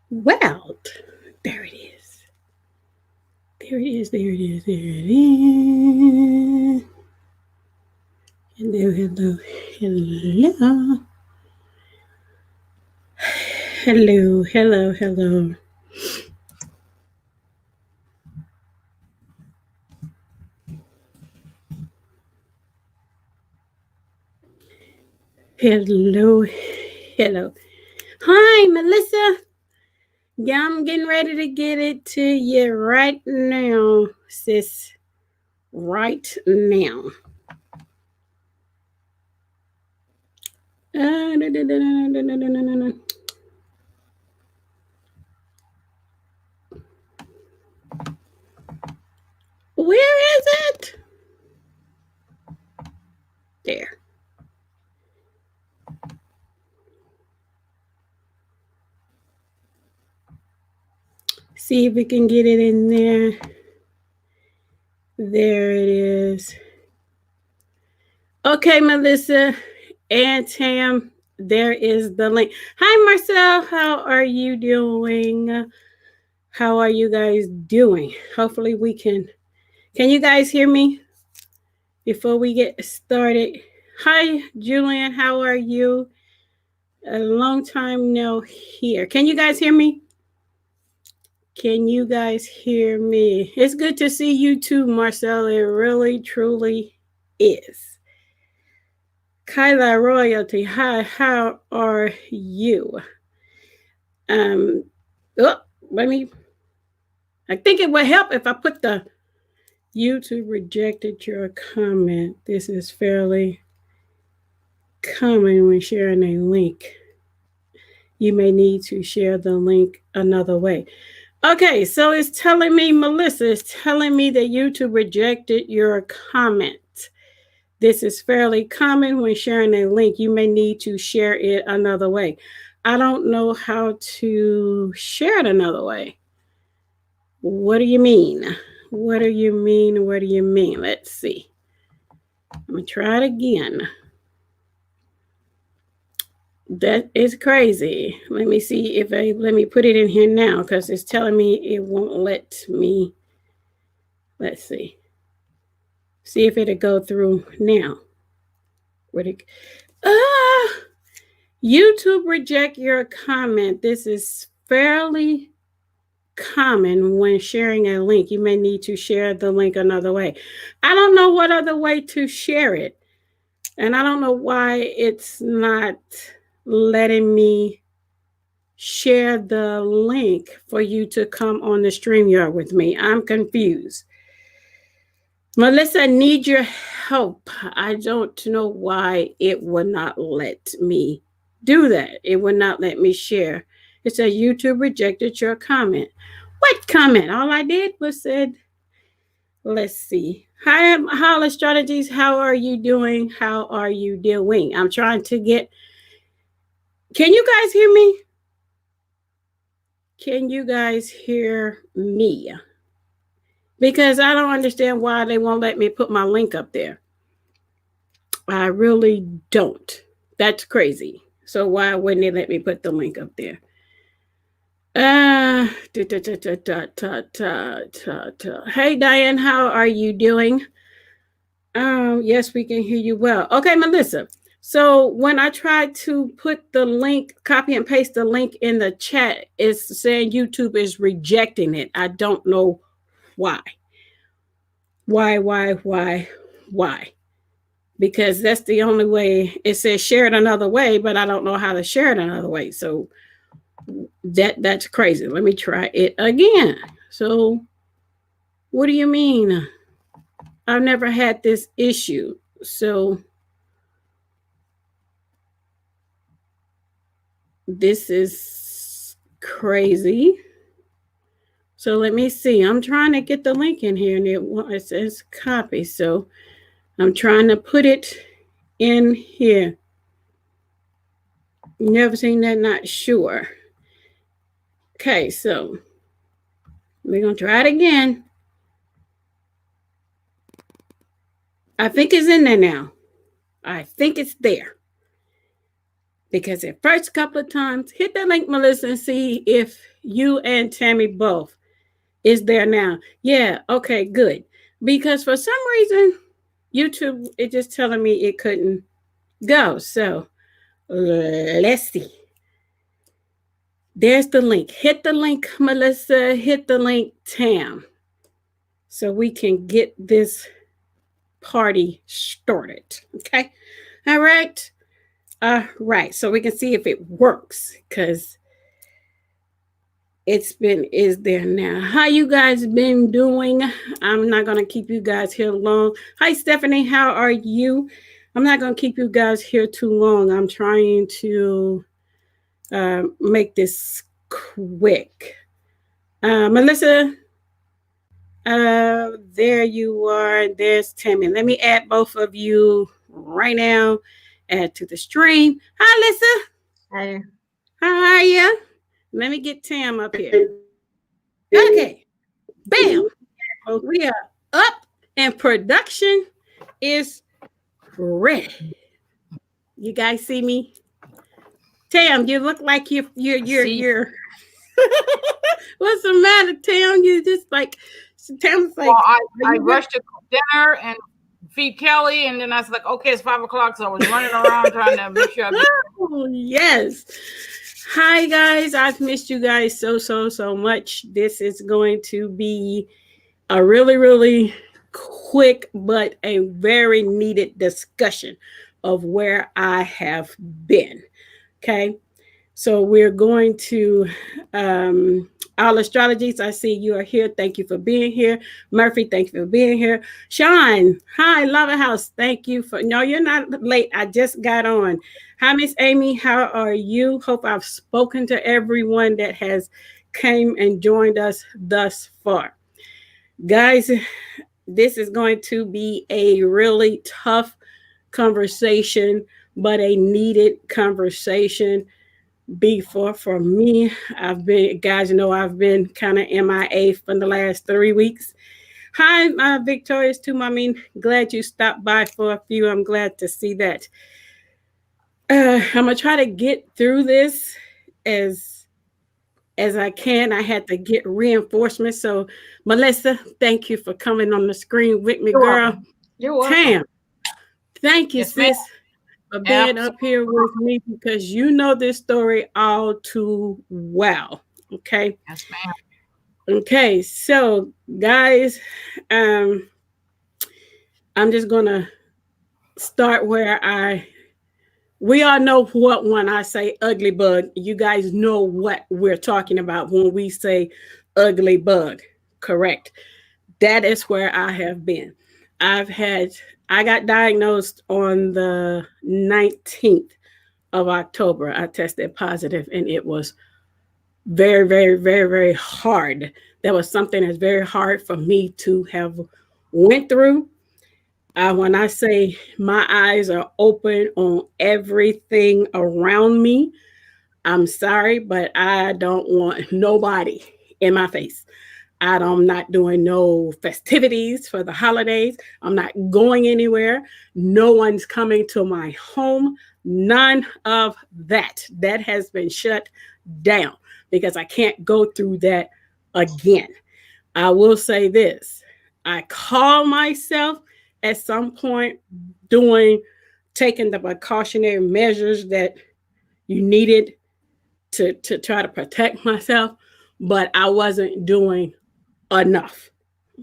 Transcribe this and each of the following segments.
Well, there it is. There it is. There it is. There it is. Hello, hello, hello. Hello, hello, hello. Hello, hello. Hi, Melissa. Yeah, I'm getting ready to get it to you right now, sis. Right now. Da, da, da, da, da, da, da, da. Where is it? There. See if we can get it in there. There it is. Okay, Melissa and Tam, there is the link. Hi, Marcel. How are you doing? How are you guys doing? Hopefully, we can. Can you guys hear me before we get started? Hi, Julian. How are you? A long time no here. Can you guys hear me? Can you guys hear me? It's good to see you too, Marcel. It really, truly is. Kyla Royalty, hi, how are you? Um, oh, let me. I think it would help if I put the YouTube rejected your comment. This is fairly common when sharing a link. You may need to share the link another way. Okay, so it's telling me, Melissa, it's telling me that YouTube rejected your comment. This is fairly common when sharing a link. You may need to share it another way. I don't know how to share it another way. What do you mean? What do you mean? What do you mean? Let's see. I'm going to try it again. That is crazy. Let me see if let me put it in here now because it's telling me it won't let me. Let's see. See if it'll go through now. Would it? YouTube reject your comment. This is fairly common when sharing a link. You may need to share the link another way. I don't know what other way to share it. And I don't know why it's not letting me share the link for you to come on the StreamYard with me. I'm confused. Melissa, I need your help. I don't know why it would not let me do that. It would not let me share. It said YouTube rejected your comment. What comment? All I did was said, let's see. Hi, Holla Strategies. How are you doing? How are you doing? I'm trying to get. Can you guys hear me? Can you guys hear me? Because I don't understand why they won't let me put my link up there. I really don't. That's crazy. So why wouldn't they let me put the link up there? Hey Diane, how are you doing? Yes, we can hear you well. Okay, Melissa. So when I tried to put the link, copy and paste the link in the chat, it's saying YouTube is rejecting it. I don't know why. Why? Because that's the only way. It says share it another way, but I don't know how to share it another way. So that's crazy. Let me try it again. So what do you mean? I've never had this issue. So this is crazy. So let me see. I'm trying to get the link in here and it says copy. So I'm trying to put it in here. Never seen that, not sure. Okay, so we're going to try it again. I think it's in there now. I think it's there. Because the first couple of times, hit that link, Melissa, and see if You and Tammy both. Is there now? Yeah. Okay, good. Because for some reason, YouTube, it just telling me it couldn't go. So let's see. There's the link. Hit the link, Melissa. Hit the link, Tam. So we can get this party started. Okay. All right. Right. So we can see if it works because is there now. How you guys been doing? I'm not going to keep you guys here long. Hi, Stephanie. How are you? I'm not going to keep you guys here too long. I'm trying to make this quick. Melissa, there you are. There's Tammy. Let me add both of you right now. Add to the stream. Hi, Lisa. Hi. How are you? Let me get Tam up here. Okay. Bam. We are up and production is ready. You guys see me? Tam, you look like you're what's the matter, Tam? You just like Tam's like, well, I rushed to cook dinner and feed Kelly, and then I was like, okay, it's 5 o'clock, so I was running around trying to make sure oh, yes. Hi guys, I've missed you guys so much. This is going to be a really quick but a very needed discussion of where I have been. Okay, so we're going to All Astrologies. I see you are here. Thank you for being here. Murphy, thank you for being here. Sean, hi, Lava House. Thank you for, no, you're not late. I just got on. Hi, Miss Amy. How are you? Hope I've spoken to everyone that has came and joined us thus far. Guys, this is going to be a really tough conversation, but a needed conversation. Before for me, I've been, guys, you know, I've been kind of MIA for the last 3 weeks. Hi, my Victorious too. I mean, glad you stopped by for a few. I'm glad to see that. I'm gonna try to get through this as I can. I had to get reinforcement. So, Melissa, thank you for coming on the screen with me, girl. You're welcome. Tam, thank you, sis, for being up here with me because you know this story all too well. Okay. Yes, ma'am. Okay, so guys, I'm just gonna start where we all know what when I say ugly bug, you guys know what we're talking about when we say ugly bug, correct? That is where I have been. I got diagnosed on the 19th of October. I tested positive and it was very hard. That was something that's very hard for me to have went through. When I say my eyes are open on everything around me, I'm sorry, but I don't want nobody in my face. I'm not doing no festivities for the holidays. I'm not going anywhere. No one's coming to my home. None of that. That has been shut down because I can't go through that again. I will say this. I call myself at some point taking the precautionary measures that you needed to try to protect myself, but I wasn't doing enough,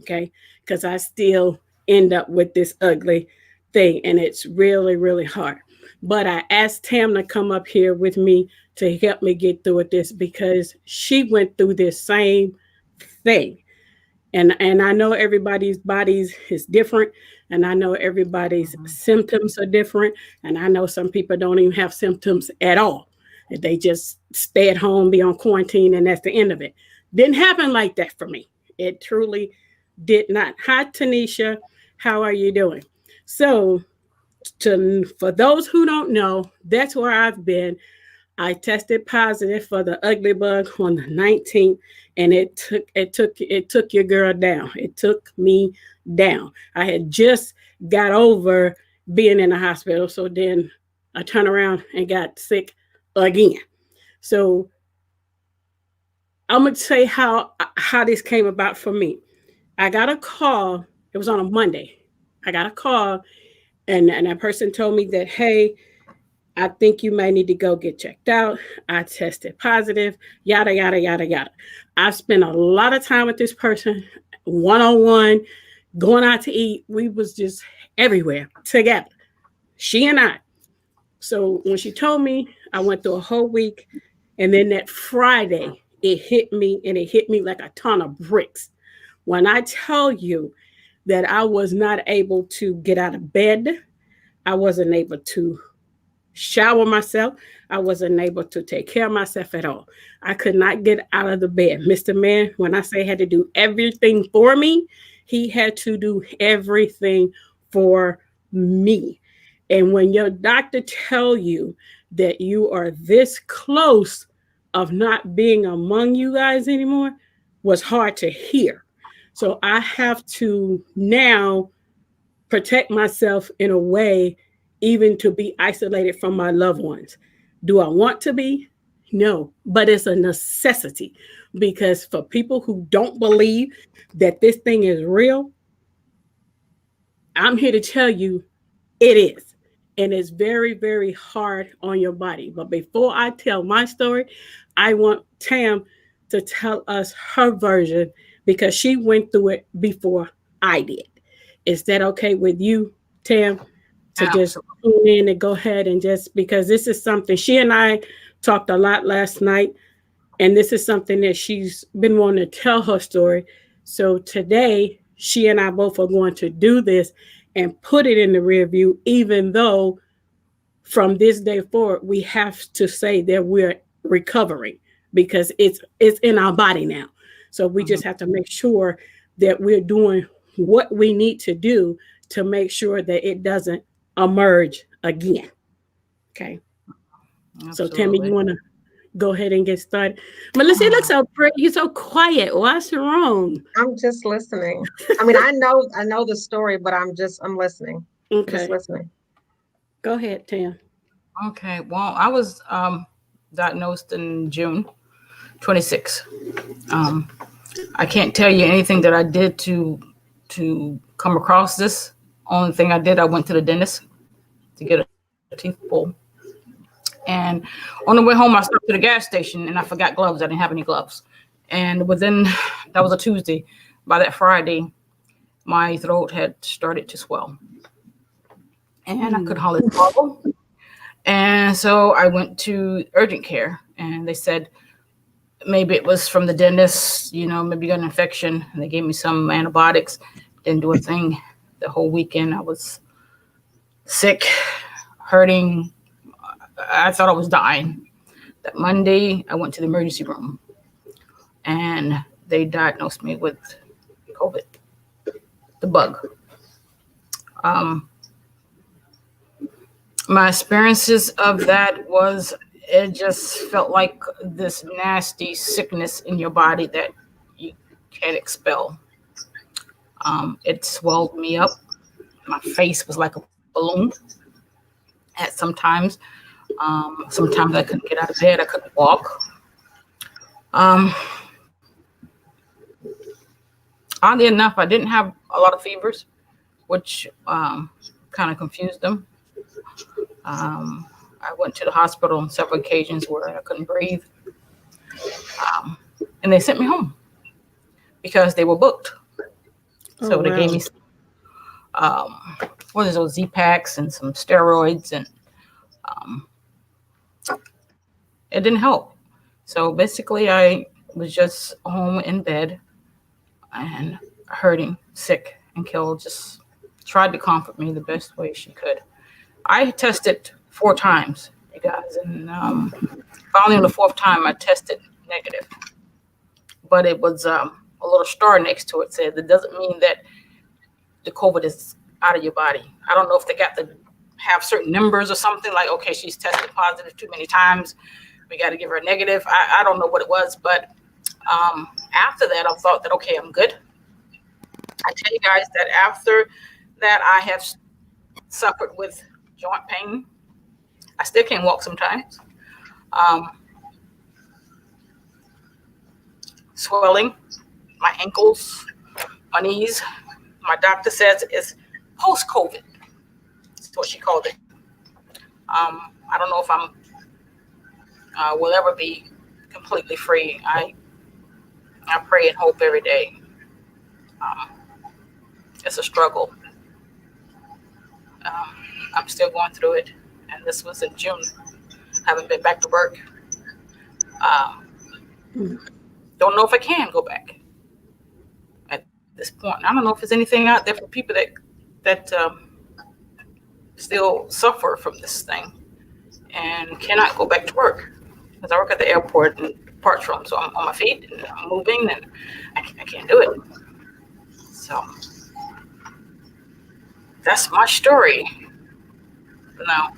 okay? Because I still end up with this ugly thing, and it's really hard. But I asked Tam to come up here with me to help me get through with this because she went through this same thing. And I know everybody's bodies is different, and I know everybody's symptoms are different, and I know some people don't even have symptoms at all. They just stay at home, be on quarantine, and that's the end of it. Didn't happen like that for me. It truly did not. Hi, Tanisha. How are you doing? So, for those who don't know, that's where I've been. I tested positive for the ugly bug on the 19th, and it took your girl down. It took me down. I had just got over being in the hospital, so then I turned around and got sick again. So I'm gonna say how this came about for me. I got a call. It was on a Monday. I got a call, and that person told me that, hey, I think you may need to go get checked out. I tested positive, yada, yada, yada, yada. I spent a lot of time with this person, one on one, going out to eat. We was just everywhere together, she and I. So when she told me, I went through a whole week. And then that Friday, it hit me, and it hit me like a ton of bricks. When I tell you that I was not able to get out of bed, I wasn't able to shower myself. I wasn't able to take care of myself at all. I could not get out of the bed. Mr. Man, when I say he had to do everything for me, he had to do everything for me. And when your doctor tell you that you are this close of not being among you guys anymore, was hard to hear. So I have to now protect myself in a way, even to be isolated from my loved ones. Do I want to be? No, but it's a necessity, because for people who don't believe that this thing is real, I'm here to tell you it is. And it's very, very hard on your body. But before I tell my story, I want Tam to tell us her version, because she went through it before I did. Is that okay with you, Tam, to just tune in and go ahead and just, because this is something she and I talked a lot last night, and this is something that she's been wanting to tell her story. So today, she and I both are going to do this and put it in the rear view, even though from this day forward, we have to say that we're recovering, because it's in our body now. So we just have to make sure that we're doing what we need to do to make sure that it doesn't emerge again. Okay. Absolutely. So Tammy, you want to go ahead and get started? Melissa, you look so pretty. You're so quiet. What's wrong? I'm just listening. I mean, I know the story, but I'm listening. Okay. Just listening. Go ahead, Tam. Okay. Well, I was diagnosed in June 26. I can't tell you anything that I did to come across this. Only thing I did, I went to the dentist to get a teeth pulled. And on the way home, I stopped at the gas station and I forgot gloves. I didn't have any gloves. And that was a Tuesday. By that Friday, my throat had started to swell. And I could hardly swallow. And so I went to urgent care, and they said maybe it was from the dentist, maybe you got an infection. And they gave me some antibiotics. Didn't do a thing. The whole weekend I was sick, hurting. I thought I was dying. That Monday, I went to the emergency room, and they diagnosed me with COVID, the bug. My experiences of that was, it just felt like this nasty sickness in your body that you can't expel. It swelled me up. My face was like a balloon at sometimes. Sometimes I couldn't get out of bed. I couldn't walk. Oddly enough, I didn't have a lot of fevers, which kind of confused them. I went to the hospital on several occasions where I couldn't breathe. And they sent me home because they were booked. So they gave me those Z-Packs and some steroids, and it didn't help. So basically I was just home in bed and hurting, sick, and Kel just tried to comfort me the best way she could. I tested 4 times, you guys, and finally on the 4th time I tested negative. But it was a little star next to it said that doesn't mean that the COVID is out of your body. I don't know if they got to have certain numbers or something, like, okay, she's tested positive too many times, we got to give her a negative. I don't know what it was, but after that, I thought that, okay, I'm good. I tell you guys that after that, I have suffered with joint pain. I still can't walk sometimes. swelling, my ankles, my knees. My doctor says it's post-COVID. That's what she called it. I don't know if I'm will ever be completely free. I pray and hope every day. It's a struggle. I'm still going through it, and this was in June. Haven't been back to work. Don't know if I can go back at this point. I don't know if there's anything out there for people that still suffer from this thing and cannot go back to work. Because I work at the airport and parts room, so I'm on my feet and I'm moving, and I can't do it. So that's my story for now.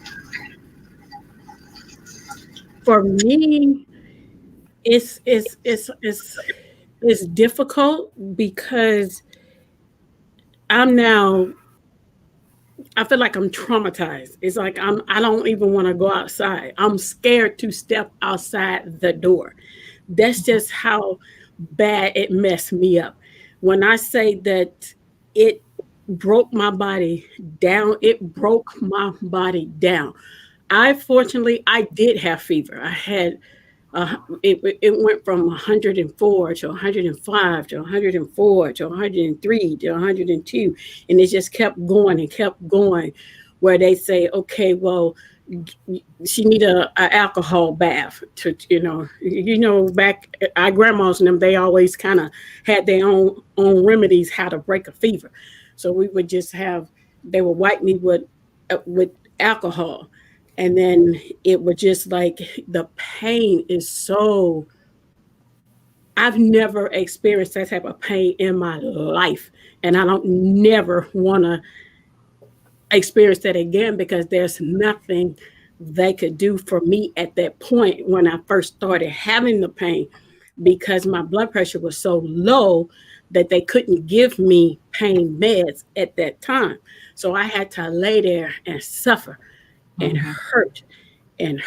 For me, it's difficult because I feel like I'm traumatized. It's like I don't even want to go outside. I'm scared to step outside the door. That's just how bad it messed me up. When I say that it broke my body down, it broke my body down. Fortunately, I did have fever. I had it went from 104 to 105 to 104 to 103 to 102, and it just kept going and kept going. Where they say, okay, well, she need a alcohol bath to back our grandmas and them, they always kind of had their own remedies how to break a fever. So we would just they would wipe me with alcohol. And then it was just like the pain is so, I've never experienced that type of pain in my life. And I don't never want to experience that again, because there's nothing they could do for me at that point when I first started having the pain, because my blood pressure was so low that they couldn't give me pain meds at that time. So I had to lay there and suffer and hurt and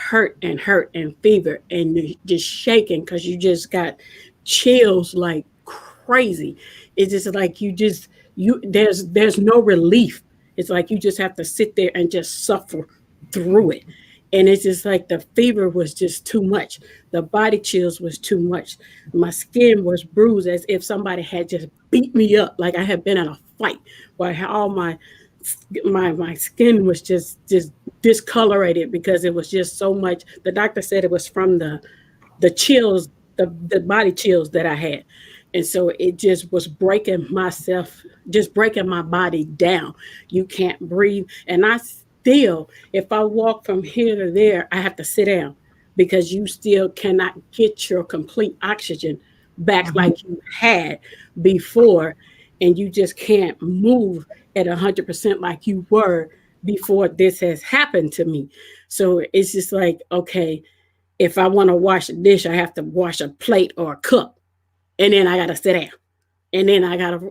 fever and just shaking because you just got chills like crazy. It's just like there's no relief. It's like you just have to sit there and just suffer through it. And it's just like the fever was just too much. The body chills was too much. My skin was bruised as if somebody had just beat me up, like I had been in a fight, where all my skin was just discolorated because it was just so much. The doctor said it was from the chills, the body chills that I had. And so it just was breaking my body down. You can't breathe. And I still, if I walk from here to there, I have to sit down because you still cannot get your complete oxygen back like you had before. And you just can't move at 100% like you were before this has happened to me. So it's just like, okay, if I want to wash a dish, I have to wash a plate or a cup. And then I got to sit down. And then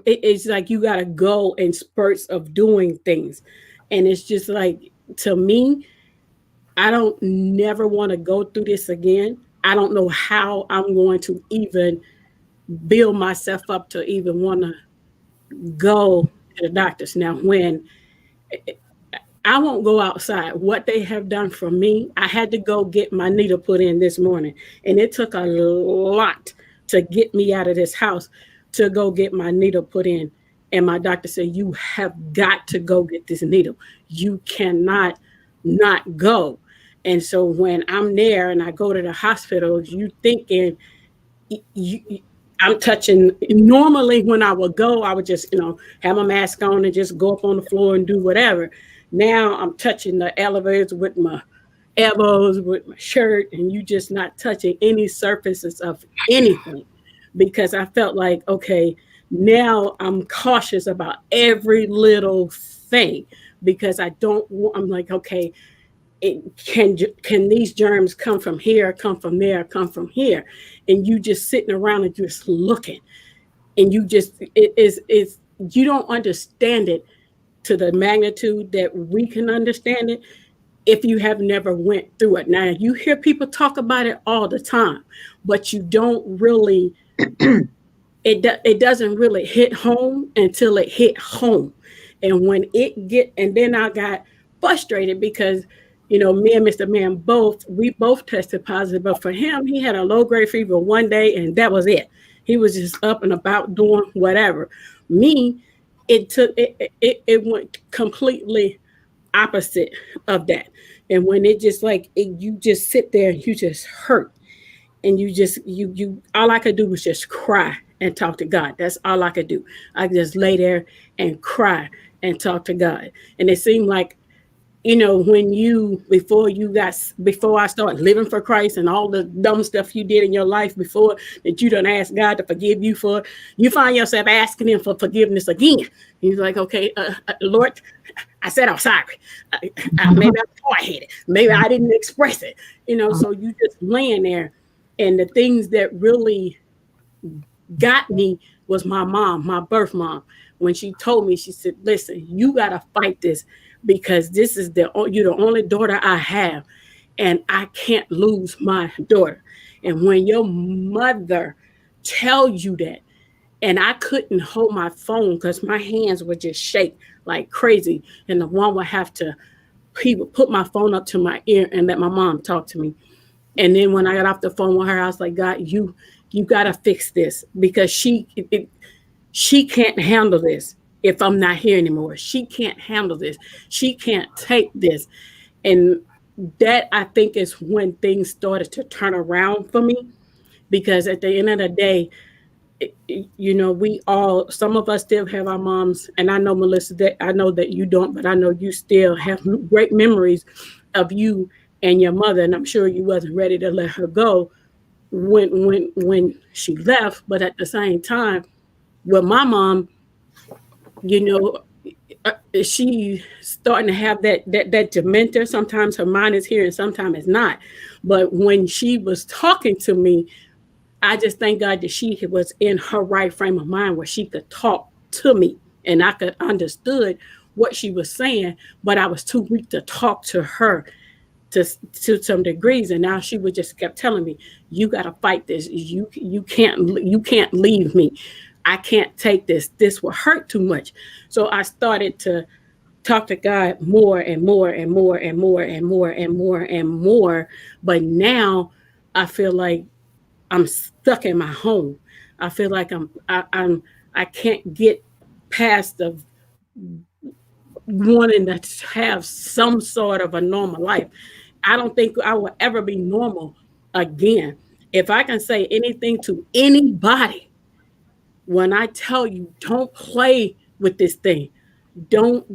it's like you got to go in spurts of doing things. And it's just like, to me, I don't never want to go through this again. I don't know how I'm going to even build myself up to even want to go to the doctors. Now, when I won't go outside, what they have done for me, I had to go get my needle put in this morning. And it took a lot to get me out of this house to go get my needle put in. And my doctor said, you have got to go get this needle. You cannot not go. And so when I'm there and I go to the hospital, you thinking I'm touching. Normally when I would go, I would just, have my mask on and just go up on the floor and do whatever. Now I'm touching the elevators with my elbows, with my shirt, and you just not touching any surfaces of anything, because I felt like, okay, now I'm cautious about every little thing, because I'm like, okay, can these germs come from here, come from there, come from here? And you just sitting around and just looking, and you don't understand it to the magnitude that we can understand it if you have never went through it. Now, you hear people talk about it all the time, but you don't really it doesn't really hit home until it hit home. And when and then I got frustrated because, me and Mr. Man we both tested positive, but for him, he had a low grade fever one day and that was it. He was just up and about doing whatever. Me, it went completely opposite of that. And when it just you just sit there and you just hurt, and you all I could do was just cry and talk to God. That's all I could do. I just lay there and cry and talk to God. And it seemed like, when before I started living for Christ and all the dumb stuff you did in your life before that you done asked God to forgive you for, you find yourself asking him for forgiveness again. He's like, okay, Lord, I said I'm sorry. Maybe I'm hard-headed. Maybe I didn't express it. So you just laying there. And the things that really got me was my mom, my birth mom. When she told me, she said, listen, you got to fight this because this is you're the only daughter I have. And I can't lose my daughter. And when your mother tells you that, and I couldn't hold my phone because my hands would just shake like crazy. And the one he would put my phone up to my ear and let my mom talk to me. And then when I got off the phone with her, I was like, God, you got to fix this because she can't handle this if I'm not here anymore. She can't handle this. She can't take this. And that, I think, is when things started to turn around for me, because at the end of the day, some of us still have our moms. And I know, Melissa, that I know that you don't, but I know you still have great memories of you and your mother, and I'm sure you wasn't ready to let her go when she left. But at the same time, with my mom, she starting to have that dementia. Sometimes her mind is here and sometimes it's not. But when she was talking to me, I just thank God that she was in her right frame of mind where she could talk to me and I could understood what she was saying, but I was too weak to talk to her to some degrees. And now she would just kept telling me, you got to fight this. You can't leave me. I can't take this. This will hurt too much. So I started to talk to God more and more and more and more and more and more and more. But now I feel like I'm stuck in my home. I feel like I can't get past the wanting to have some sort of a normal life. I don't think I will ever be normal again. If I can say anything to anybody, when I tell you, don't play with this thing, don't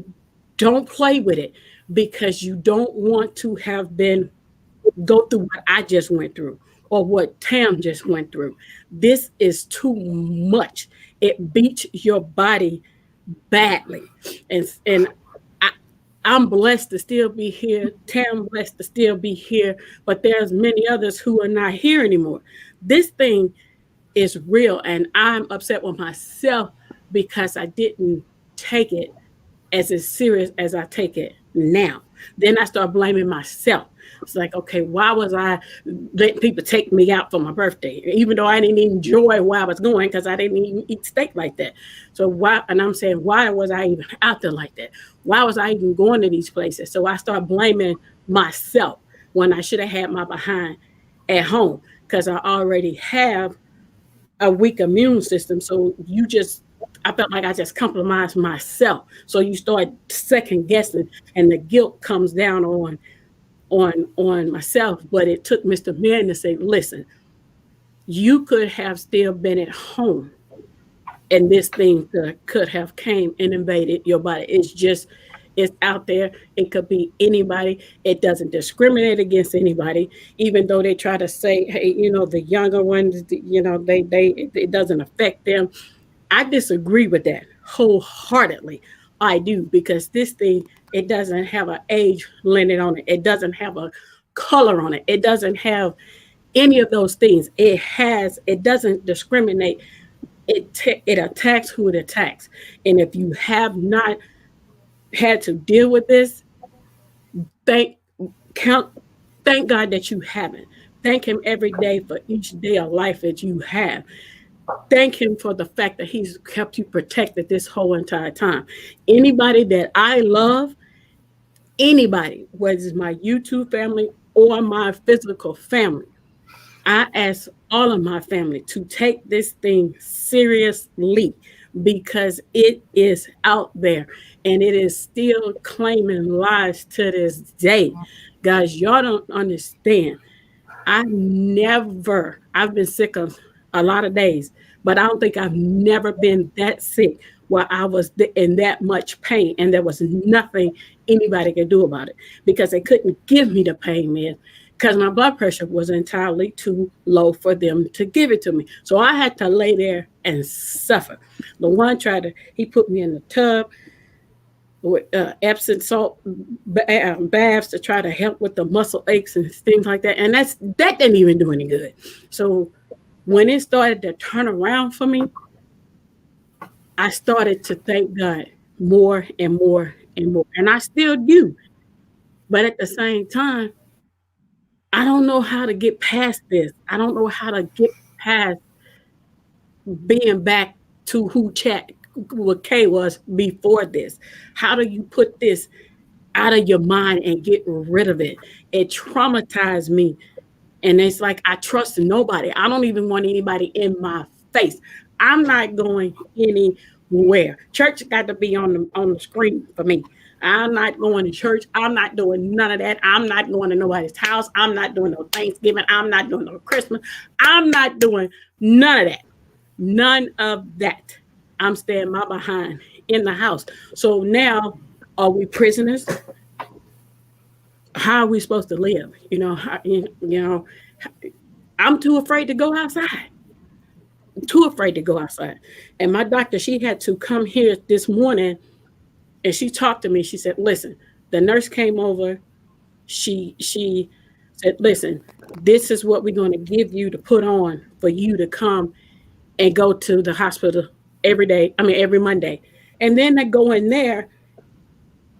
play with it, because you don't want to go through what I just went through or what Tam just went through. This is too much. It beats your body badly. And I'm blessed to still be here. Tam blessed to still be here, but there's many others who are not here anymore. This thing is real, and I'm upset with myself because I didn't take it as serious as I take it now. Then I start blaming myself. It's like, okay, why was I letting people take me out for my birthday, even though I didn't enjoy where I was going because I didn't even eat steak like that? So why? And I'm saying, why was I even out there like that? Why was I even going to these places? So I start blaming myself when I should have had my behind at home, because I already have a weak immune system. So I felt like I just compromised myself. So you start second guessing, and the guilt comes down on myself. But it took Mr. Man to say, listen, you could have still been at home and this thing could have came and invaded your body. It's out there. It could be anybody. It doesn't discriminate against anybody, even though they try to say, hey, the younger ones, it doesn't affect them. I disagree with that wholeheartedly. I do, because this thing, it doesn't have an age limit on it. It doesn't have a color on it. It doesn't have any of those things. It doesn't discriminate. It attacks who it attacks. And if you have not had to deal with this, thank God that you haven't. Thank him every day for each day of life that you have. thank him for the fact that he's kept you protected this whole entire time. Anybody that I love, anybody, whether it's my YouTube family or my physical family, I ask all of my family to take this thing seriously because it is out there and it is still claiming lives to this day. Guys, y'all don't understand. I've been sick of a lot of days, but I don't think I've never been that sick where I was in that much pain and there was nothing anybody could do about it because they couldn't give me the pain meds because my blood pressure was entirely too low for them to give it to me. So I had to lay there and suffer. The one he put me in the tub with Epsom salt baths to try to help with the muscle aches and things like that. And that didn't even do any good. So when it started to turn around for me, I started to thank God more and more and more. And I still do. But at the same time, I don't know how to get past this. I don't know how to get past being back to what Kay was before this. How do you put this out of your mind and get rid of it? It traumatized me. And it's like, I trust nobody. I don't even want anybody in my face. I'm not going anywhere. Church got to be on the screen for me. I'm not going to church. I'm not doing none of that. I'm not going to nobody's house. I'm not doing no Thanksgiving. I'm not doing no Christmas. I'm not doing none of that. None of that. I'm staying my behind in the house. So now, are we prisoners? How are we supposed to live? I'm too afraid to go outside. Too afraid to go outside. And my doctor, she had to come here this morning and she talked to me. She said, listen, the nurse came over. She said, listen, this is what we're going to give you to put on for you to come and go to the hospital every Monday. And then they go in there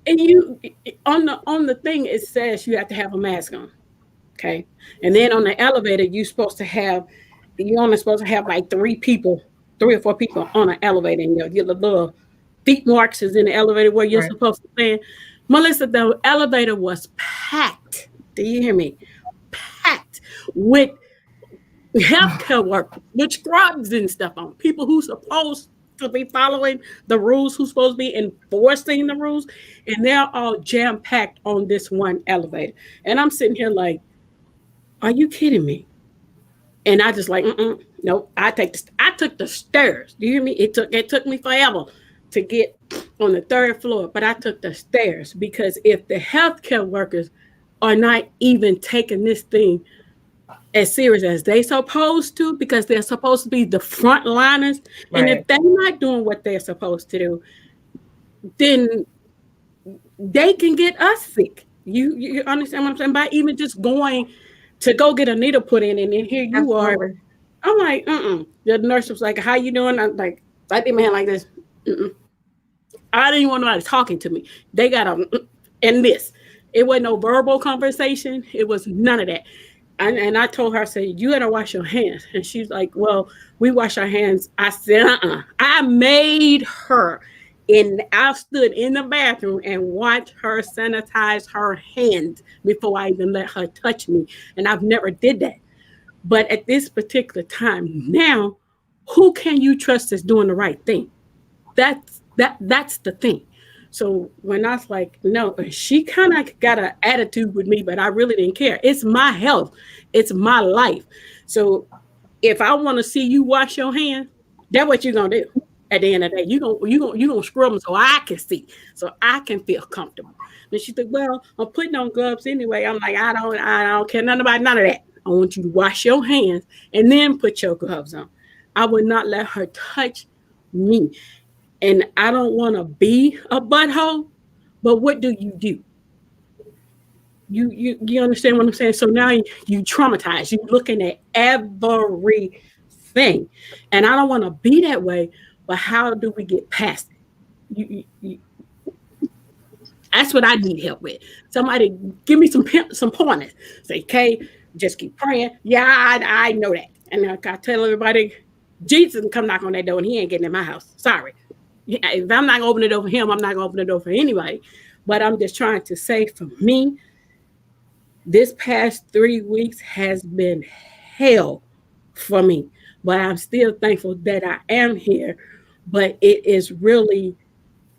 and you on the thing, it says you have to have a mask on. Okay. And then on the elevator, you're only supposed to have like 3 or 4 people on an elevator, and your little feet marks is in the elevator where you're supposed to stand. Melissa, the elevator was packed. Do you hear me? Packed with healthcare workers, with scrubs and stuff on. People who's supposed to be following the rules, who's supposed to be enforcing the rules, and they're all jam-packed on this one elevator. And I'm sitting here like, are you kidding me? And I just like, nope. I took the stairs. Do you hear me? It took me forever to get on the 3rd floor, but I took the stairs because if the healthcare workers are not even taking this thing as serious as they supposed to, because they're supposed to be the frontliners, and if they're not doing what they're supposed to do, then they can get us sick. You understand what I'm saying? By even just going to go get a needle put in, and then here you Absolutely. are. I'm like, The nurse was like, how you doing? I'm like did my hand like this. I didn't want nobody talking to me. They got and this. It wasn't no verbal conversation. It was none of that. And I told her, I said, you gotta wash your hands. And she's like, well, we wash our hands. I said, I made her. And I stood in the bathroom and watched her sanitize her hands before I even let her touch me. And I've never did that. But at this particular time now, who can you trust is doing the right thing? That's the thing. So when I was like, no, she kind of got an attitude with me, but I really didn't care. It's my health. It's my life. So if I want to see you wash your hands, that's what you're going to do. At the end of the day, you gonna scrub them so I can see, so I can feel comfortable. And she said, well, I'm putting on gloves anyway. I'm like, I don't care nothing about none of that. I want you to wash your hands and then put your gloves on. I would not let her touch me. And I don't want to be a butthole, but what do? You understand what I'm saying? So now you traumatized. You're looking at everything. And I don't want to be that way, but how do we get past it? That's what I need help with. Somebody give me some pointers. Say, Kay, just keep praying. Yeah, I know that. And I tell everybody, Jesus can come knock on that door and he ain't getting in my house. Sorry. If I'm not opening the door for him, I'm not gonna open the door for anybody. But I'm just trying to say, for me, this past 3 weeks has been hell for me. But I'm still thankful that I am here. But it is really,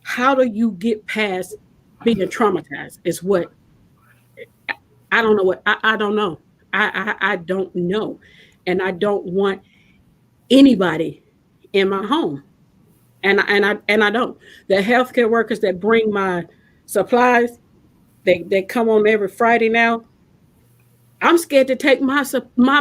how do you get past being traumatized? Is what I don't know. I don't know. I don't know. And I don't want anybody in my home. And I don't. The healthcare workers that bring my supplies, they come on every Friday now. I'm scared to take my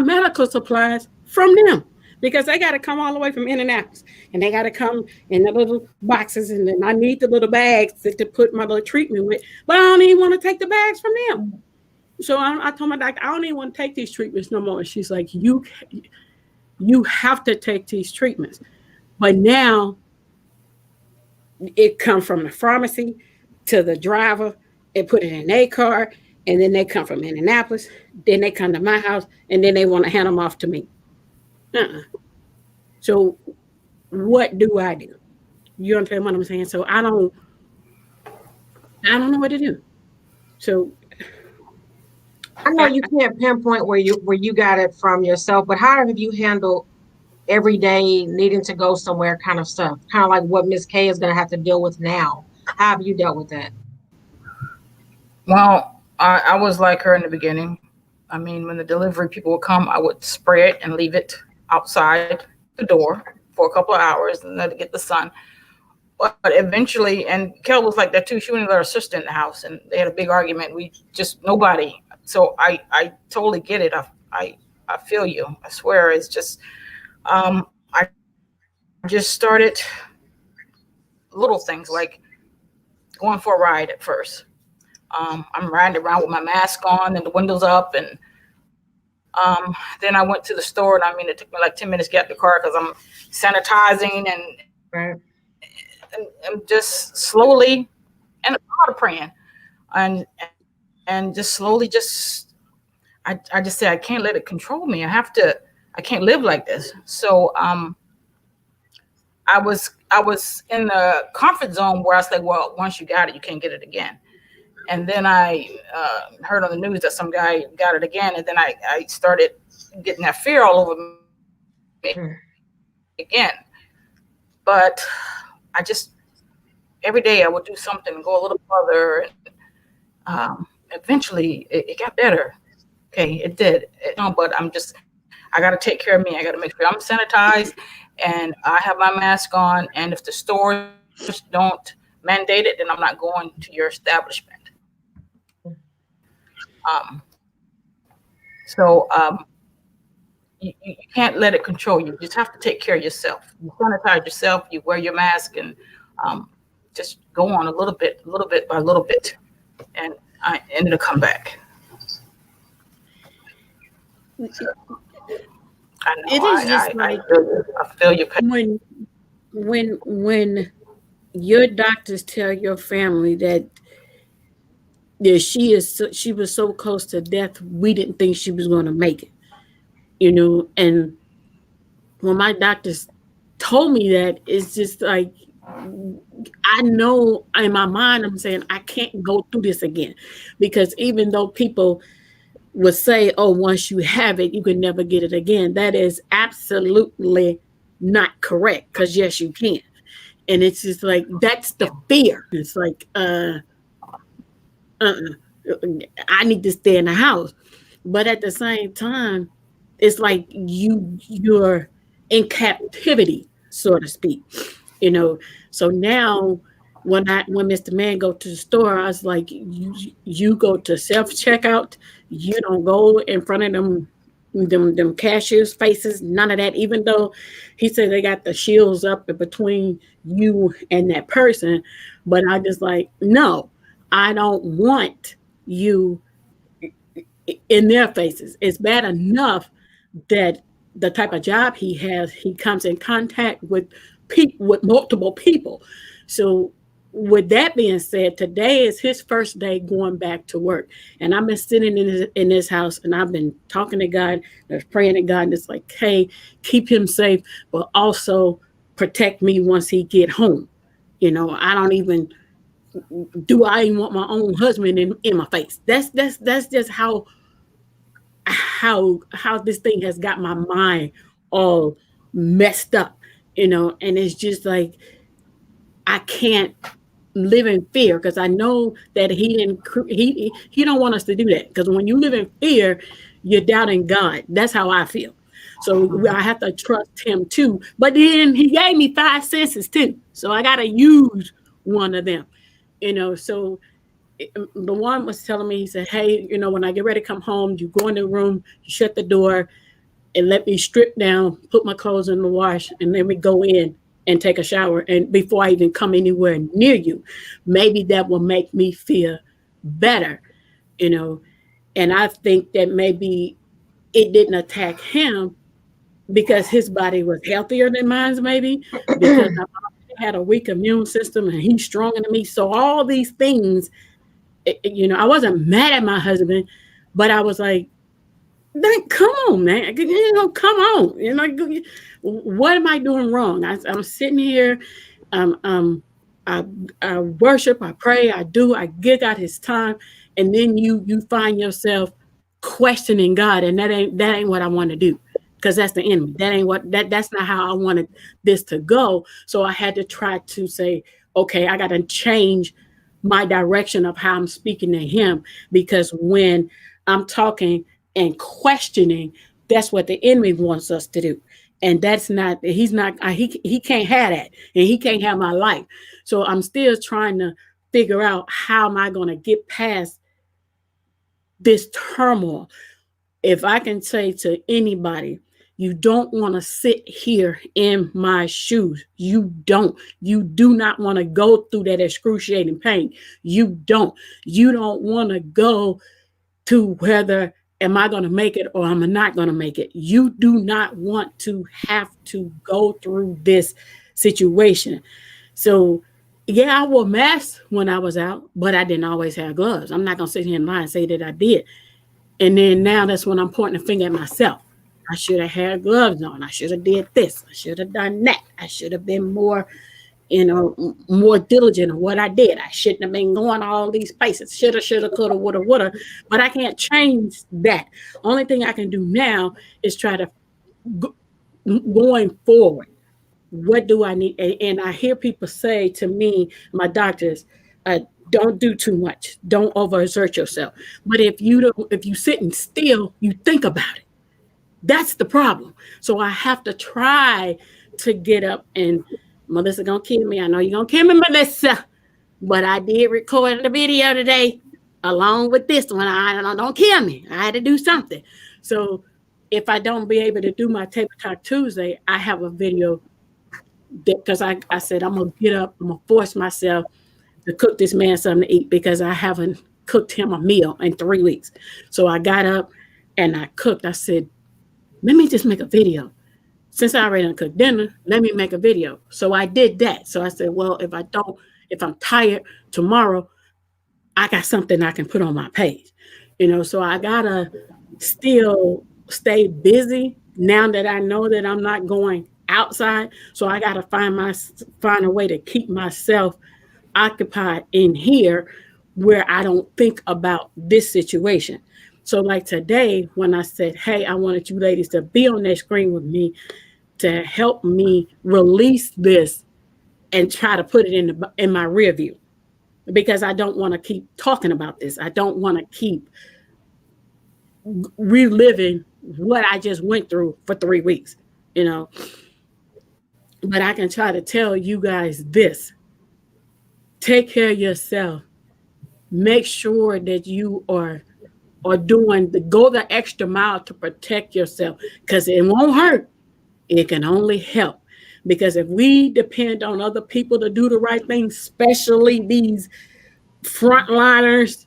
medical supplies from them because they got to come all the way from Indianapolis and they got to come in the little boxes, and then I need the little bags to put my little treatment with. But I don't even want to take the bags from them. So I told my doctor, I don't even want to take these treatments no more. And she's like, you have to take these treatments. But now it comes from the pharmacy to the driver and put it in their car, and then they come from Indianapolis, then they come to my house, and then they want to hand them off to me. So what do I do? You understand what I'm saying? So I don't know what to do. So I know you can't pinpoint where you got it from yourself, but how have you handled every day needing to go somewhere kind of stuff? Kind of like what Miss K is going to have to deal with now. How have you dealt with that? Well, I was like her in the beginning. I mean, when the delivery people would come, I would spray it and leave it outside the door for a couple of hours and let it get the sun. But eventually, and Kel was like that too. She wouldn't let her sister in the house, and they had a big argument. We just nobody. So I totally get it. I feel you. I swear. It's just I just started little things like going for a ride at first. I'm riding around with my mask on and the windows up, and then I went to the store, and I mean, it took me like 10 minutes to get the car because I'm sanitizing and just slowly, and a lot of praying, and just slowly, I just say I can't let it control me. I can't live like this. So I was in the comfort zone where I was like, well, once you got it, you can't get it again. And then I heard on the news that some guy got it again. And then I started getting that fear all over me again. But I just, every day I would do something, go a little further. And eventually it got better. Okay, it did. But I got to take care of me. I got to make sure I'm sanitized and I have my mask on. And if the stores don't mandate it, then I'm not going to your establishment. You can't let it control you. You just have to take care of yourself. You sanitize yourself, you wear your mask, and just go on a little bit by little bit, and it'll come back. I know. It is just I feel your pain. When your doctors tell your family that she was so close to death, we didn't think she was going to make it, and when my doctors told me that, it's just like, I know in my mind, I'm saying I can't go through this again, because even though people would say, oh, once you have it, you can never get it again, that is absolutely not correct, because yes, you can. And it's just like, that's the fear. It's like, I need to stay in the house. But at the same time, it's like you're in captivity, so to speak. So now when Mr. Man go to the store, I was like, you go to self-checkout, you don't go in front of them cashiers' faces, none of that, even though he said they got the shields up between you and that person. But I just like, no, I don't want you in their faces. It's bad enough that the type of job he has, he comes in contact with people, with multiple people. So with that being said, today is his first day going back to work. And I've been sitting in this house and I've been talking to God, and praying to God, and it's like, hey, keep him safe, but also protect me once he get home. I don't even want my own husband in my face. That's just how this thing has got my mind all messed up, and it's just like I can't live in fear, because I know that he don't want us to do that, because when you live in fear, you're doubting God. That's how I feel. So I have to trust him too. But then he gave me 5 senses too, so I got to use one of them. So the one was telling me, he said, hey, when I get ready to come home, you go in the room, you shut the door, and let me strip down, put my clothes in the wash, and then we go in and take a shower. And before I even come anywhere near you, maybe that will make me feel better, And I think that maybe it didn't attack him because his body was healthier than mine, maybe because I had a weak immune system and he's stronger than me. So all these things, I wasn't mad at my husband, but I was like, come on, man. Come on. What am I doing wrong? I'm sitting here. I worship, I pray, I give God his time. And then you find yourself questioning God. And that ain't what I want to do, because that's the enemy. That's not how I wanted this to go. So I had to try to say, okay, I got to change my direction of how I'm speaking to him, because when I'm talking and questioning, that's what the enemy wants us to do. And he can't have that, and he can't have my life. So I'm still trying to figure out how am I going to get past this turmoil. If I can say to anybody, you don't want to sit here in my shoes. You do not want to go through that excruciating pain. You don't want to go to whether am I going to make it or am I not going to make it. You do not want to have to go through this situation. So yeah, I wore masks when I was out, but I didn't always have gloves. I'm not going to sit here and lie and say that I did. And then now that's when I'm pointing a finger at myself. I should have had gloves on. I should have did this. I should have done that. I should have been more diligent in what I did. I shouldn't have been going all these places. Shoulda, coulda, woulda. But I can't change that. Only thing I can do now is try to going forward. What do I need? And I hear people say to me, my doctors, don't do too much. Don't overexert yourself. But if you sitting still, you think about it. That's the problem. So I have to try to get up, and Melissa gonna kill me. I know you're gonna kill me, Melissa. But I did record the video today along with this one. Don't kill me. I had to do something. So if I don't be able to do my Table Talk Tuesday, I have a video because I said I'm gonna get up, I'm gonna force myself to cook this man something to eat, because I haven't cooked him a meal in 3 weeks. So I got up and I cooked. I said, let me just make a video. Since I already done cooked dinner, let me make a video. So I did that. So I said, well, if I'm tired tomorrow, I got something I can put on my page. So I gotta still stay busy now that I know that I'm not going outside. So I gotta find a way to keep myself occupied in here where I don't think about this situation. So like today, when I said, hey, I wanted you ladies to be on that screen with me to help me release this and try to put it in my rear view, because I don't want to keep talking about this. I don't want to keep reliving what I just went through for 3 weeks, But I can try to tell you guys this. Take care of yourself. Make sure that you are go the extra mile to protect yourself, because it won't hurt. It can only help. Because if we depend on other people to do the right thing, especially these frontliners,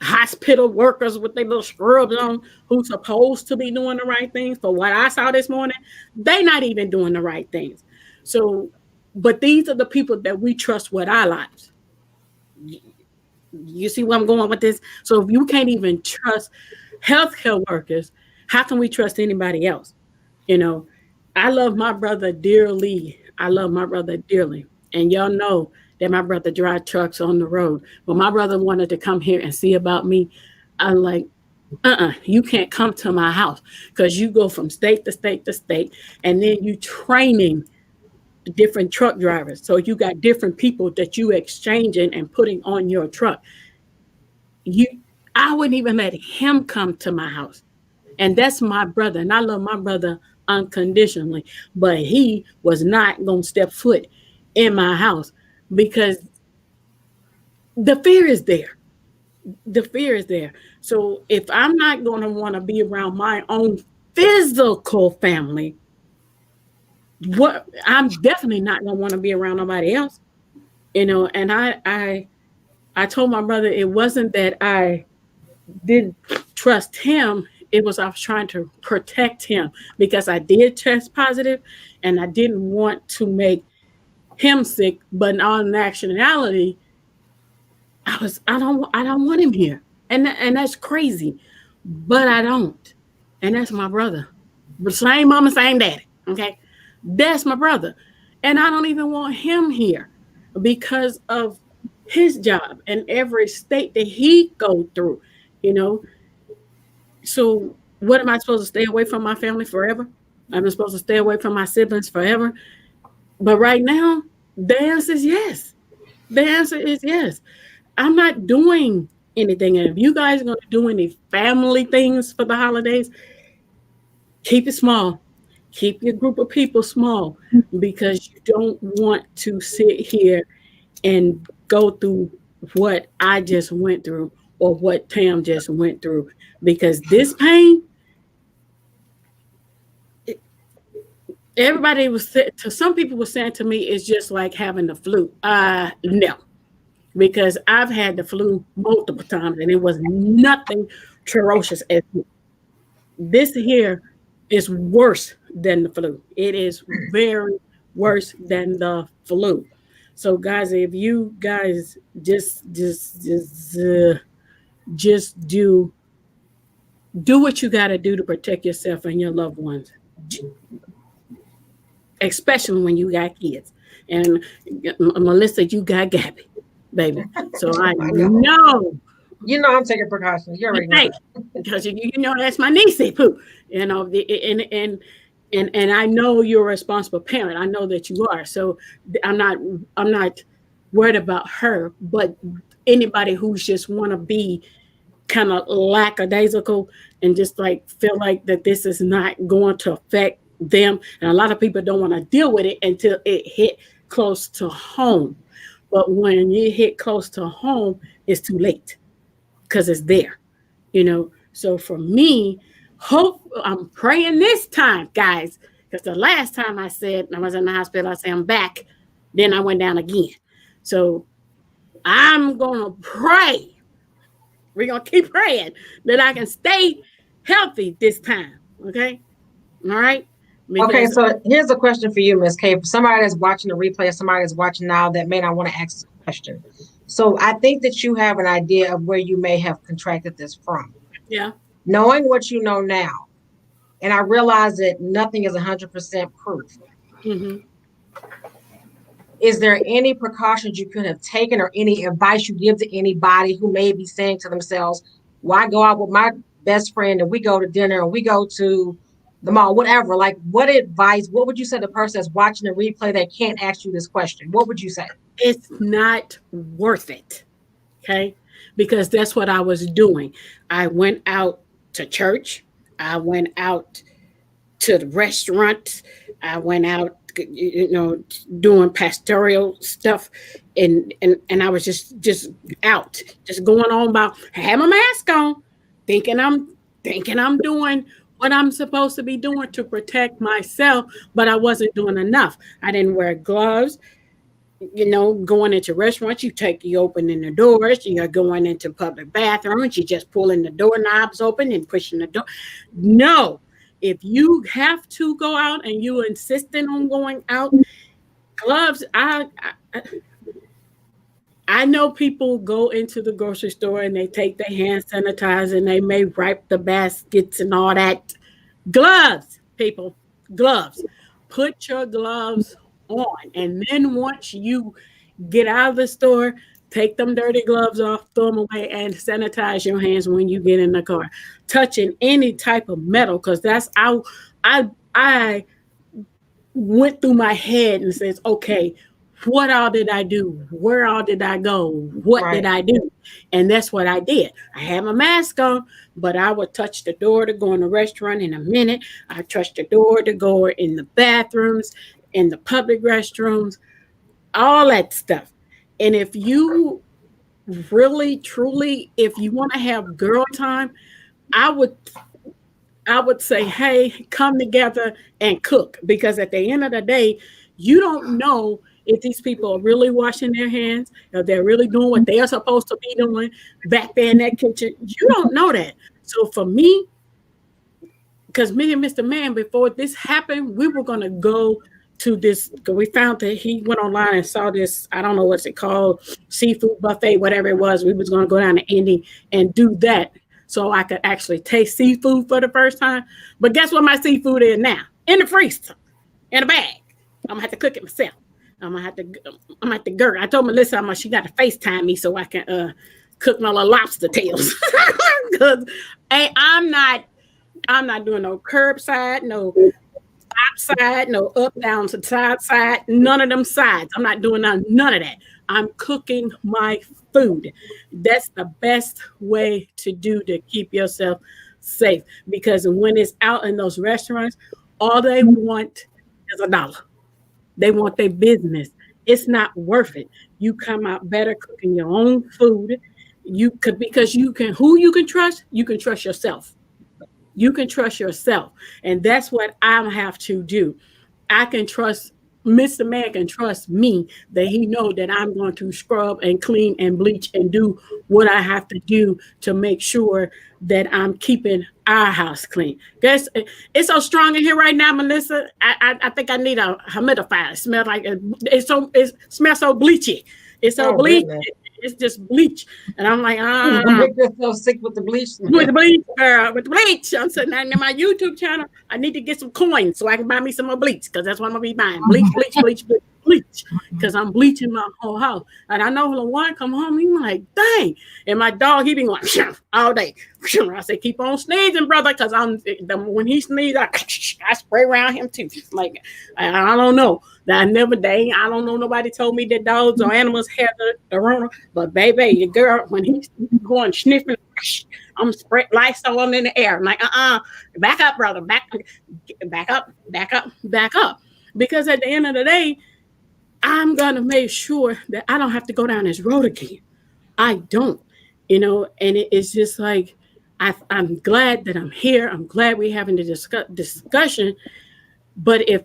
hospital workers with their little scrubs on, who's supposed to be doing the right things, for what I saw this morning, they're not even doing the right things. So But these are the people that we trust with our lives. You see where I'm going with this? So if you can't even trust healthcare workers, how can we trust anybody else? You know, I love my brother dearly. I love my brother dearly. And y'all know that my brother drive trucks on the road. When my brother wanted to come here and see about me, I'm like, you can't come to my house because you go from state to state to state, and then you training different truck drivers. So you got different people that you exchanging and putting on your truck. I wouldn't even let him come to my house. And that's my brother. And I love my brother unconditionally. But he was not going to step foot in my house because the fear is there. The fear is there. So if I'm not going to want to be around my own physical family, I'm definitely not going to want to be around nobody else. And I told my brother it wasn't that I didn't trust him. It was I was trying to protect him because I did test positive and I didn't want to make him sick. But in all actuality, I don't want him here. And that's crazy. But I don't. And that's my brother. The same mama, same daddy. Okay. That's my brother. And I don't even want him here because of his job and every state that he go through, So what am I supposed to stay away from my family forever? I'm supposed to stay away from my siblings forever. But right now, the answer is yes. The answer is yes. I'm not doing anything. And if you guys are going to do any family things for the holidays, keep it small. Keep your group of people small because you don't want to sit here and go through what I just went through or what Tam just went through. Because this pain, some people were saying to me, it's just like having the flu. No, because I've had the flu multiple times and it was nothing ferocious as this here is worse than the flu. It is very worse than the flu. So guys, if you guys just do what you got to do to protect yourself and your loved ones, especially when you got kids. And Melissa, you got Gabby, baby. So I know. I'm taking precautions. You already know. Because that's my niecey poo. And I know you're a responsible parent. I know that you are. So I'm not worried about her, but anybody who's just want to be kind of lackadaisical and just like feel like that this is not going to affect them. And a lot of people don't want to deal with it until it hit close to home. But when you hit close to home, it's too late because it's there, So for me, I'm praying this time, guys, because the last time I said I was in the hospital, I said I'm back. Then I went down again. So I'm going to pray. We're going to keep praying that I can stay healthy this time. Okay. All right. Okay. So here's a question for you, Ms. K. For somebody that's watching the replay or somebody that's watching now that may not want to ask a question. So I think that you have an idea of where you may have contracted this from. Yeah. Knowing what you know now, and I realize that nothing is 100% proof. Mm-hmm. Is there any precautions you could have taken or any advice you give to anybody who may be saying to themselves, well, I go out with my best friend and we go to dinner and we go to the mall, whatever. Like what would you say to the person that's watching the replay that can't ask you this question? What would you say? It's not worth it. Okay. Because that's what I was doing. I went out to church. I went out to the restaurant. I went out, doing pastoral stuff. And I was just out, just going on about, I had my mask on, thinking I'm doing what I'm supposed to be doing to protect myself, but I wasn't doing enough. I didn't wear gloves. Going into restaurants, you opening the doors, you're going into public bathrooms, you just pulling the doorknobs open and pushing the door. No, if you have to go out and you insisting on going out, gloves. I know people go into the grocery store and they take their hand sanitizer and they may wipe the baskets and all that. Gloves, people, gloves. Put your gloves on. And then once you get out of the store, take them dirty gloves off, throw them away, and sanitize your hands when you get in the car. Touching any type of metal, because that's how I went through my head and says, okay, what all did I do? Where all did I go? What did I do? And that's what I did. I had my mask on, but I would touch the door to go in the restaurant in a minute. I touched the door to go in the bathrooms, in the public restrooms, all that stuff. And if you really, truly, if you want to have girl time, I would say, hey, come together and cook. Because at the end of the day, you don't know if these people are really washing their hands, if they're really doing what they are supposed to be doing back there in that kitchen. You don't know that. So for me, because me and Mr. Man, before this happened, we were going to go to this. We found that he went online and saw this, I don't know what's it called, seafood buffet, whatever it was. We was going to go down to Indy and do that so I could actually taste seafood for the first time. But guess what my seafood is now? In the freezer, in a bag. I'm going to have to cook it myself. I'm gonna have to girl. I told Melissa she got to FaceTime me so I can cook my little lobster tails. Because I'm not doing no curbside, no outside, no up, down to side, none of them sides. I'm not doing none of that. I'm cooking my food. That's the best way to keep yourself safe. Because when it's out in those restaurants, all they want is $1. They want their business. It's not worth it. You come out better cooking your own food. Because you can trust? You can trust yourself. You can trust yourself. And that's what I have to do. I can trust, Mr. Man can trust me that he know that I'm going to scrub and clean and bleach and do what I have to do to make sure that I'm keeping our house clean. Guess it's so strong in here right now, Melissa. I think I need a humidifier. It smells like it smells so bleachy. It's so bleachy. Goodness. It's just bleach. And I'm like, You make yourself sick with the bleach. With the bleach, girl, with the bleach. I'm sitting down in my YouTube channel. I need to get some coins so I can buy me some more bleach, because that's what I'm gonna be buying. Bleach. Because I'm bleaching my whole house. And I know LaJuan come home, he's like, dang. And my dog, he be going all day. I say, keep on sneezing, brother, because when he sneezes, I spray around him too. Like, I don't know. I don't know. Nobody told me that dogs or animals have the Rona. But baby, the girl, when he's going sniffing, I'm spraying Lysol in the air. I'm like, back up, brother. Back up. Because at the end of the day, I'm going to make sure that I don't have to go down this road again. I don't, and it's just like, I'm glad that I'm here. I'm glad we're having the discussion. But if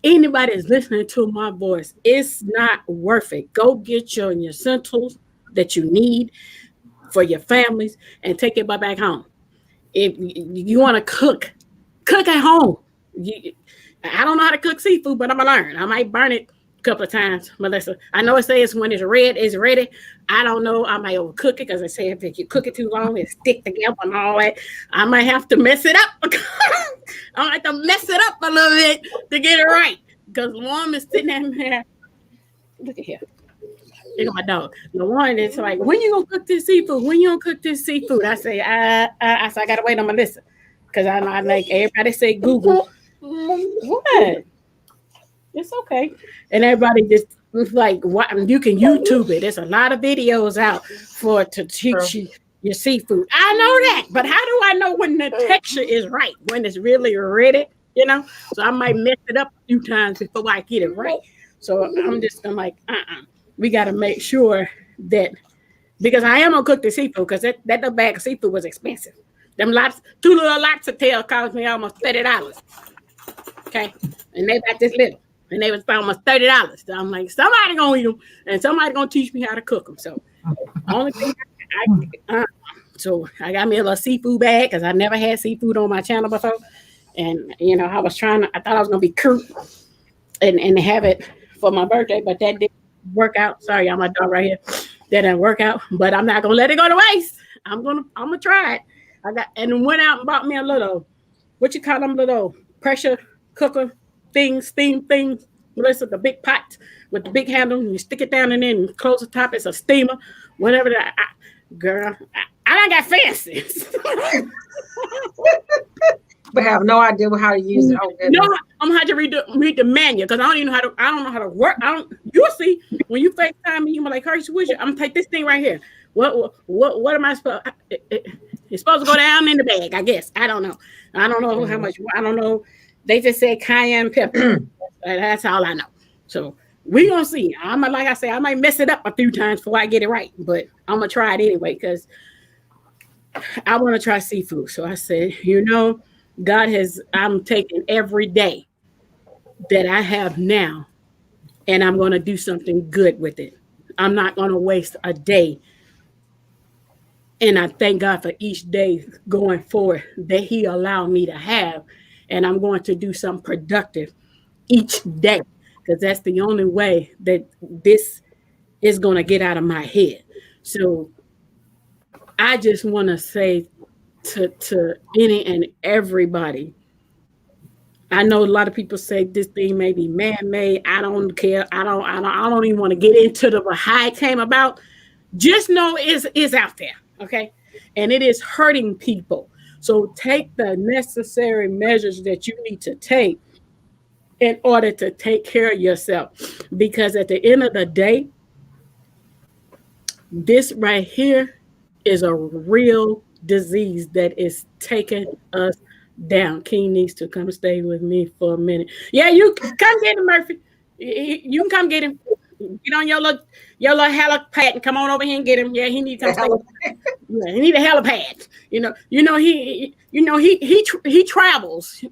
anybody is listening to my voice, it's not worth it. Go get your essentials that you need for your families and take it back home. If you want to cook at home. I don't know how to cook seafood, but I'm going to learn. I might burn it a couple of times, Melissa. I know it says when it's red, it's ready. I don't know. I might overcook it, because I say if you cook it too long, it stick together and all that. I might have to mess it up. I might have to mess it up a little bit to get it right. Because LaJuan is sitting there. Look at here. Look at my dog. LaJuan is like, when you gonna cook this seafood? When you gonna cook this seafood? I say, I gotta wait on Melissa. Because I like everybody say Google. What? It's okay. And everybody just like, what? You can YouTube it. There's a lot of videos out to teach you your seafood. I know that, but how do I know when the texture is right, when it's really ready? So I might mess it up a few times before I get it right. So I'm like, we got to make sure that, because I am gonna cook the seafood, because that bag of seafood was expensive. Them 2 little lobster tails cost me almost $30. Okay, and they got this little, and they was almost $30. So I'm like, somebody gonna eat them, and somebody gonna teach me how to cook them. So only thing so I got me a little seafood bag, because I never had seafood on my channel before, and I thought I was gonna be cute and have it for my birthday, but that didn't work out. Sorry, y'all, my dog right here. That didn't work out, but I'm not gonna let it go to waste. I'm gonna try it. And went out and bought me a little, what you call them, little pressure cooker things, steam things. Listen, the big pot with the big handle, and you stick it down and then close the top. It's a steamer, whatever that. Girl, I don't got fancy. But have no idea how to use it. Oh, no, I'm gonna have to read the manual because I don't even know how to. I don't know how to work. You'll see when you FaceTime me. You be like, "Hershey, I'm gonna take this thing right here. What am I supposed? It's supposed to go down in the bag, I guess. I don't know. I don't know how much. I don't know. They just said cayenne pepper. That's all I know. So we gonna see. Like I say, I might mess it up a few times before I get it right, but I'm gonna try it anyway because I want to try seafood. So I said, I'm taking every day that I have now, and I'm gonna do something good with it. I'm not gonna waste a day. And I thank God for each day going forward that He allowed me to have. And I'm going to do something productive each day because that's the only way that this is going to get out of my head. So I just want to say to any and everybody, I know a lot of people say this thing may be man-made. I don't care. I don't even want to get into how it came about. Just know it's out there. Okay. And it is hurting people. So take the necessary measures that you need to take in order to take care of yourself. Because at the end of the day, this right here is a real disease that is taking us down. King needs to come stay with me for a minute. Yeah, you come get him, Murphy. You can come get him. Get on your little helipad and come on over here and get him. Yeah, he needs to come stay. Yeah, he need a helipad. He travels.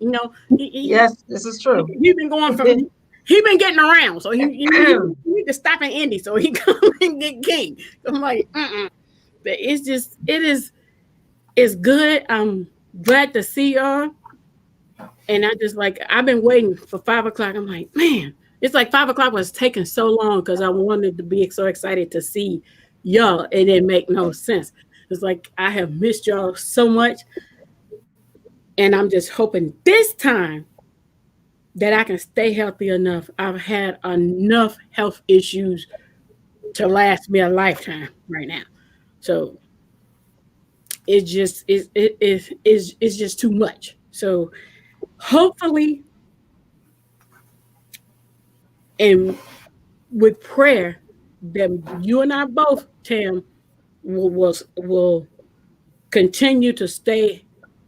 Yes, this is true. He's been going from. He been getting around, so he need to stop in Indy so he come and get King. I'm like, but it's good. I'm glad to see y'all, and I've been waiting for 5 o'clock. I'm like, man. It's like 5 o'clock was taking so long because I wanted to be so excited to see y'all. It didn't make no sense. It's like I have missed y'all so much. And I'm just hoping this time that I can stay healthy enough. I've had enough health issues to last me a lifetime right now. So it's just too much. So hopefully, and with prayer, that you and I both, Tam, will continue to stay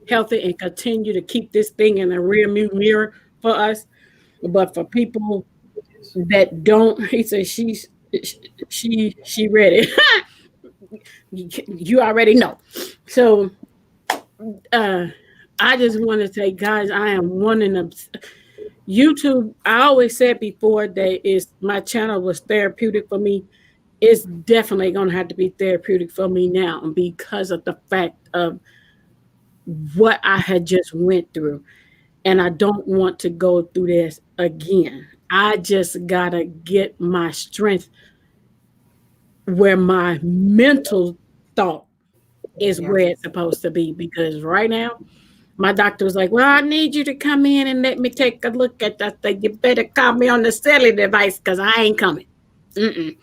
healthy and continue to keep this thing in a rearview mirror for us. But for people that don't, he said she read it. You already know. So I just want to say, guys, I am wanting to. YouTube, I always said before that my channel was therapeutic for me. It's definitely going to have to be therapeutic for me now because of the fact of what I had just went through. And I don't want to go through this again. I just got to get my strength where my mental thought is where it's supposed to be. Because right now, my doctor was like, well, I need you to come in and let me take a look at that thing. You better call me on the cellular device because I ain't coming. You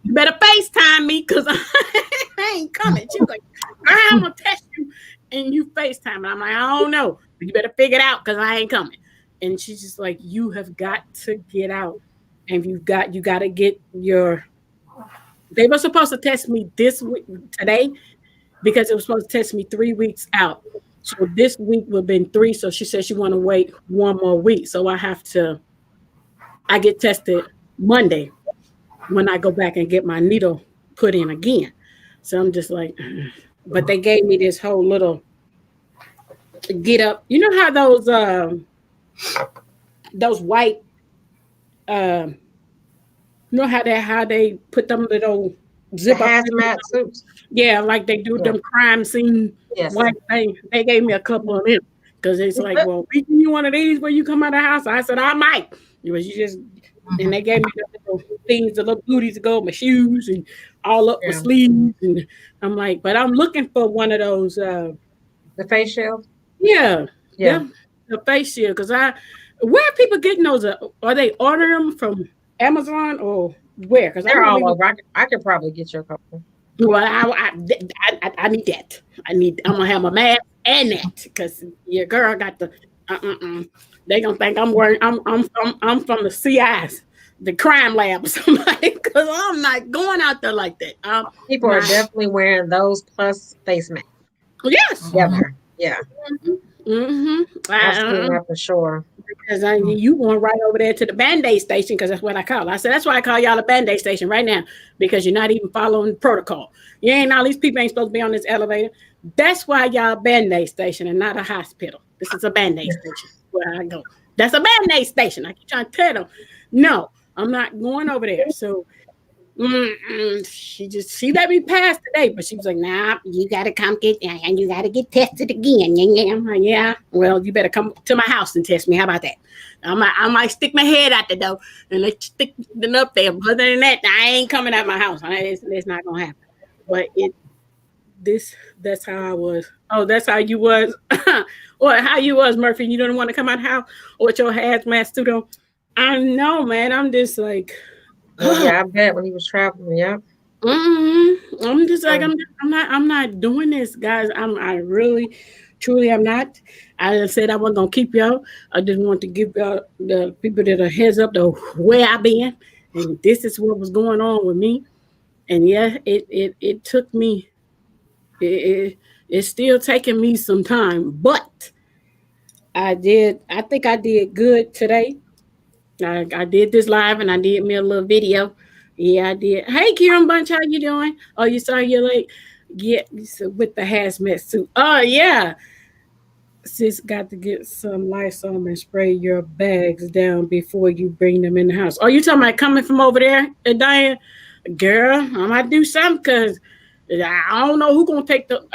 better FaceTime me because I ain't coming. She was like, I'm going to test you and you FaceTime. And I'm like, I don't know. You better figure it out because I ain't coming. And she's just like, you have got to get out. And you got to get they were supposed to test me this week, today, because it was supposed to test me 3 weeks out. So this week would have been 3. So she said she want to wait 1 more week. So I get tested Monday when I go back and get my needle put in again. So I'm just like, but they gave me this whole little get up. You know how those white, how they put them little zip up hazmat suits. Yeah, like they do them crime scene. Yes. White thing. They gave me a couple of them because it's like, well, we give you one of these when you come out of the house. I said, I might. You just And they gave me the little things, the little booties to go, my shoes and all up my Yeah. sleeves. And I'm like, but I'm looking for one of those. The face shield. Yeah, Yeah. the face shield. Because where are people getting those? Are they ordering them from Amazon or where? Because I They're don't all even. over. I could probably get you a couple. Well, I need that. I'm gonna have my mask and that because your girl got the. They gonna think I'm wearing. I'm from the CIs, the crime lab or somebody. Because I'm not going out there like that. People are Nah. definitely wearing those plus face masks Yes. together. Yeah, Mm-hmm. I've seen that for sure. Because you going right over there to the Band-Aid station because that's what I call it. I said that's why I call y'all a Band-Aid station right now because you're not even following protocol. You ain't all these people ain't supposed to be on this elevator. That's why y'all a Band-Aid station and not a hospital. This is a Band-Aid station where I go. That's a Band-Aid station. I keep trying to tell them, no, I'm not going over there. So she let me pass today, but she was like, nah, you gotta come get and you gotta get tested again. I'm like, yeah, well, you better come to my house and test me. How about that? I might stick my head out the door and let you stick it up there. But other than that, I ain't coming out my house. It's not gonna happen. But that's how I was. Oh, that's how you was. Or how you was, Murphy. You don't want to come out the house or with your hazmat suit on. I know, man. I'm just like Well, yeah, I bet when he was traveling. Yeah. I'm just like I'm not doing this, guys. I really, truly, I'm not. I said I wasn't gonna keep y'all. I just want to give y'all the people that are heads up to where I've been, and this is what was going on with me. And yeah, it took me. It's still taking me some time, but I did. I think I did good today. I did this live and I did me a little video. Yeah, I did. Hey, Kieran Bunch, how you doing? Oh, you saw your like, yeah, with the hazmat suit. Oh, yeah. Sis got to get some Lysol and spray your bags down before you bring them in the house. Oh, you talking about coming from over there, Diane? Girl, I might do something because I don't know who's going to take the.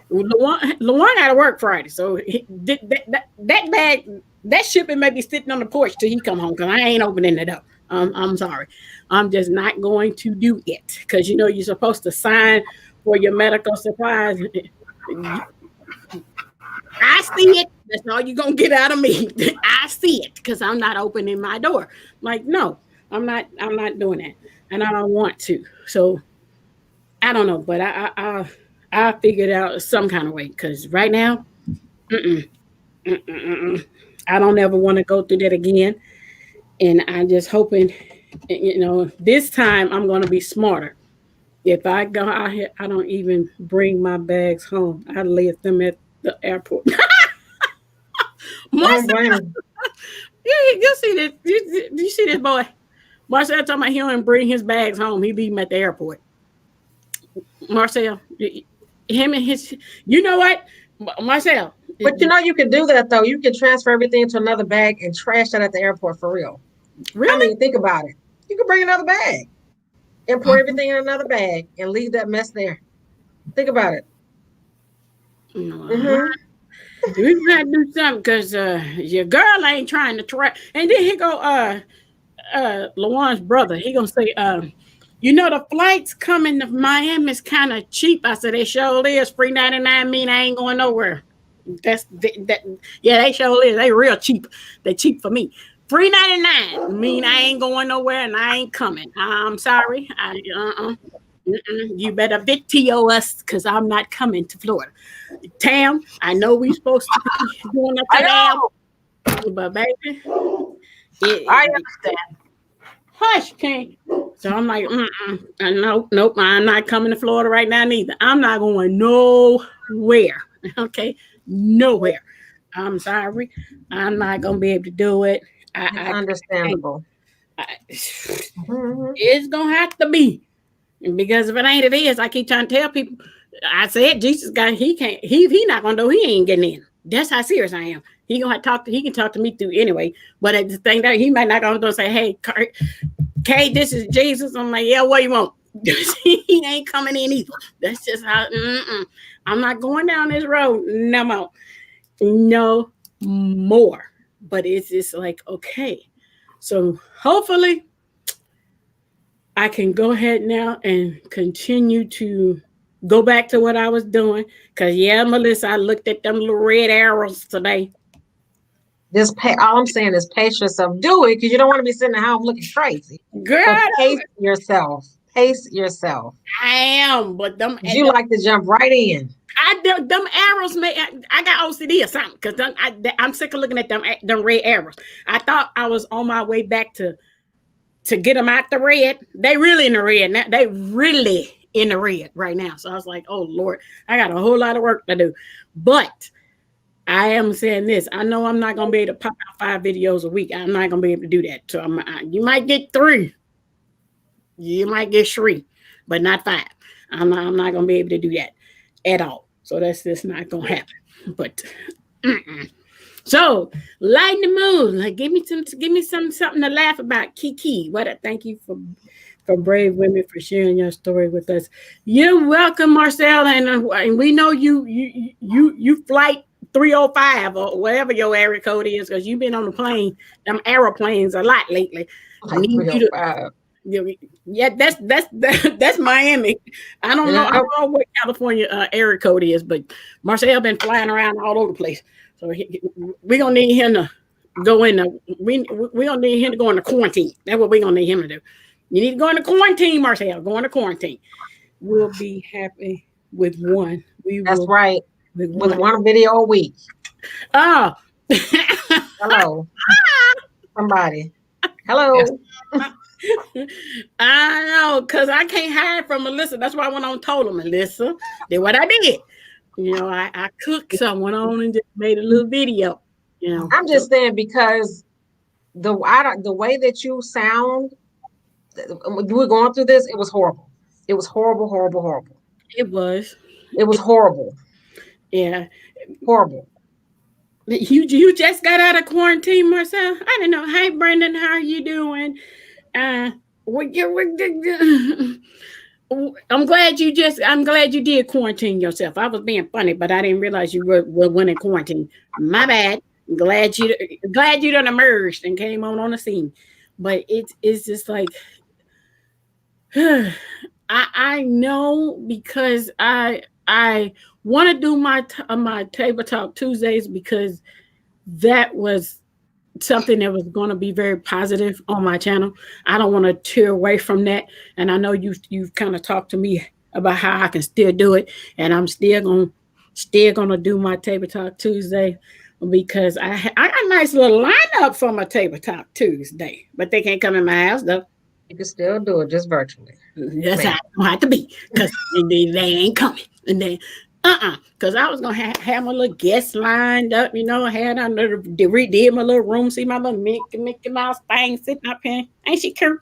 Lawan got to work Friday, so that bag, that shipment may be sitting on the porch till he come home because I ain't opening the door. I'm sorry, I'm just not going to do it because you're supposed to sign for your medical supplies. I see it. That's all you're gonna get out of me. I see it because I'm not opening my door. Like, no, I'm not doing that, and I don't want to. So I don't know, but I figured out some kind of way because right now, I don't ever want to go through that again. And I'm just hoping, this time I'm going to be smarter. If I go out here, I don't even bring my bags home. I leave them at the airport. Marcel, you see this? You see this boy? Marcel talking about he don't bring his bags home. He leave them at the airport. Marcel, him and his, you know what, Marcel? But you can do that though. You can transfer everything to another bag and trash that at the airport for real. Really? I mean, think about it. You can bring another bag, import everything in another bag, and leave that mess there. Think about it. We gotta do something because your girl ain't trying to try. And then he go, Lawan's brother. He gonna say, the flights coming to Miami is kind of cheap. I said, they sure is. Free 99 mean I ain't going nowhere. Yeah, they sure is. They real cheap. They cheap for me. Free 99 mean I ain't going nowhere and I ain't coming. I'm sorry. You better video us because I'm not coming to Florida. Tam, I know we supposed to be going up to them, but baby, I understand. Hush, King. So I'm like, nope, I'm not coming to Florida right now neither. I'm not going nowhere. Okay, nowhere. I'm sorry. I'm not gonna be able to do it. Understandable. It's gonna have to be because if it ain't, it is. I keep trying to tell people. I said Jesus guy, he can't. He not gonna do. He ain't getting in. That's how serious I am. He gonna talk to. He can talk to me through anyway. But at the thing that he might not gonna do say, hey, Kate, this is Jesus. I'm like, yeah, what you want? He ain't coming in either. That's just how. I'm not going down this road no more. No more. But it's just like, okay, So hopefully I can go ahead now and continue to go back to what I was doing. Cause yeah, Melissa, I looked at them little red arrows today. All I'm saying is pace yourself. Do it because you don't want to be sitting at home looking crazy. Girl, But pace yourself. Pace yourself. I am, but them You like to jump right in. them arrows I got OCD or something because I'm sick of looking at them red arrows. I thought I was on my way back to get them out the red. They really in the red now. They really in the red right now. So I was like, oh Lord, I got a whole lot of work to do. But I am saying this. I know I'm not gonna be able to pop out 5 videos a week. I'm not gonna be able to do that. So you might get 3. You might get 3, but not 5. I'm not gonna be able to do that at all. So that's just not gonna happen. But so lighten the mood. Like give me something to laugh about. Kiki, thank you for Brave Women for sharing your story with us. You're welcome, Marcel, and we know you flight 305 or whatever your area code is because you've been on the plane, them aeroplanes a lot lately. I need you to. Yeah, that's Miami. I don't know what California area code is, but Marcel been flying around all over the place. So we're gonna need him to go in. We gonna need him to go into quarantine. That's what we're gonna need him to do. You need to go into quarantine, Marcel. Go into quarantine. We'll be happy with one. That's right. With one video a week. Oh. Hello. Somebody. Hello. I know, because I can't hide from Melissa. That's why I went on and told her, Melissa, did what I did. You know, I cooked some, went on and just made a little video. You know, I'm just saying because the way that you sound, when you were going through this, it was horrible. It was horrible, horrible, horrible. It was. It was horrible. Yeah. Horrible. You just got out of quarantine, Marcel? I don't know. Hi, Brendan. How are you doing? I'm glad you did quarantine yourself. I was being funny, but I didn't realize you went in quarantine. My bad. Glad you done emerged and came on the scene. But it's just like I know because I want to do my Table Talk Tuesdays because that was something that was going to be very positive on my channel. I don't want to tear away from that. And I know you've kind of talked to me about how I can still do it. And I'm still going to do my Table Talk Tuesday because I got a nice little lineup for my Table Talk Tuesday, but they can't come in my house though. You can still do it just virtually. That's how it don't have to be because they ain't coming. And then because I was gonna have my little guests lined up, you know, did my little room, see my little Mickey Mouse thing sitting up here. Ain't she cute?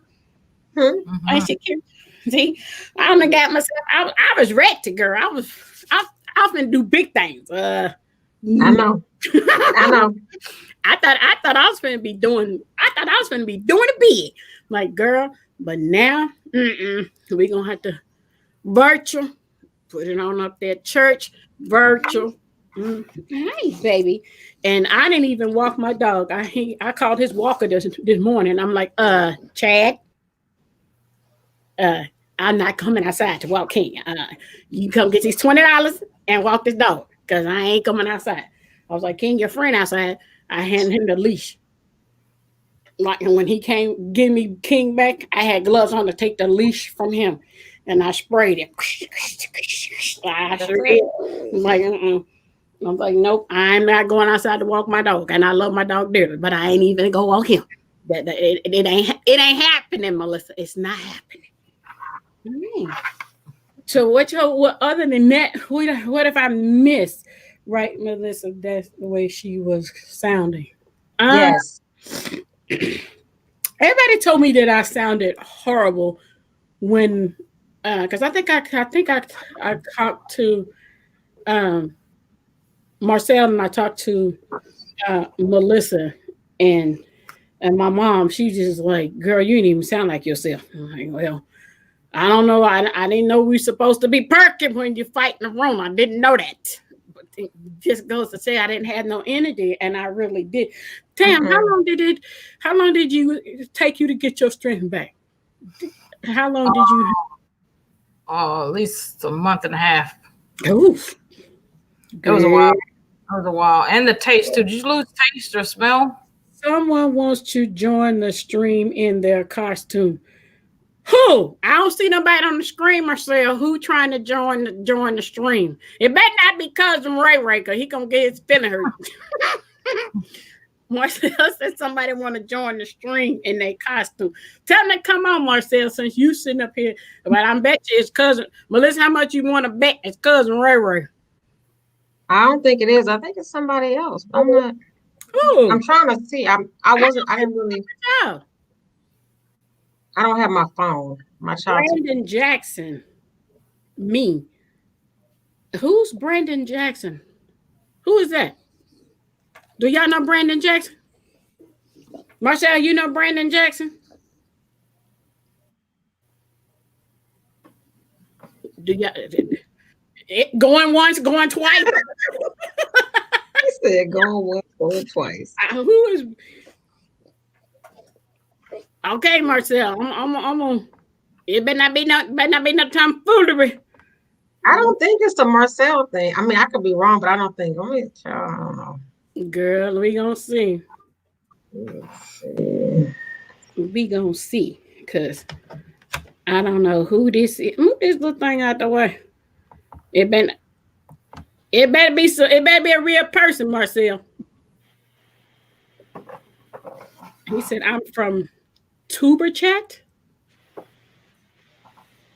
Mm-hmm. Ain't she cute? See, I only got myself. I was ready, girl. I been do big things. I know. I know. I thought I was gonna be doing. I thought I was gonna be doing it big, like girl. But now, we gonna have to virtual. Put it on up there, church, virtual. Hey, baby. And I didn't even walk my dog. I called his walker this morning. I'm like, Chad, I'm not coming outside to walk King. You come get these $20 and walk this dog because I ain't coming outside. I was like, King, your friend outside. I handed him the leash. Like when he came give me King back, I had gloves on to take the leash from him. And I sprayed it. I sure did. I'm like, nope, I'm not going outside to walk my dog. And I love my dog dearly, but I ain't even go walk him. It ain't happening, Melissa. It's not happening. So what other than that, what if I missed? Right, Melissa, that's the way she was sounding. Yes. Everybody told me that I sounded horrible when because I think I talked to Marcel and I talked to Melissa and my mom. She's just like, girl, you didn't even sound like yourself. I'm like, well, I don't know. I didn't know we were supposed to be perking when you fight in the room. I didn't know that. But it just goes to say I didn't have no energy, and I really did. Tam, Mhm. how long did you take you to get your strength back? How long did you? At least a month and a half. Oof. It was a while. It was a while. And the taste too. Did you lose taste or smell? Someone wants to join the stream in their costume. Who? I don't see nobody on the screen, Marcel. Who trying to join the stream? It better not be Cousin Ray Ray, because he gonna get his feeling hurt. Marcel said somebody want to join the stream in their costume. Tell them to come on, Marcel, since you sitting up here. But I bet you it's Cousin Melissa. How much you want to bet it's Cousin Ray Ray? I don't think it is. I think it's somebody else. I'm not. Who? I'm trying to see. I didn't really. Oh, I don't have my phone. My child. Brandon Jackson. Me. Who's Brandon Jackson? Who is that? Do y'all know Brandon Jackson? Marcel, you know Brandon Jackson? Do y'all going once, going twice? I said going once, going twice. Who is? Okay, Marcel. I'm on. It better not be no tomfoolery. I don't think it's the Marcel thing. I mean, I could be wrong, but I don't think. I don't know. Girl, we gonna see. Let's see. We gonna see, cause I don't know who this is. Move this little thing out the way. It better be a real person, Marcel. He said, I'm from Tuber Chat.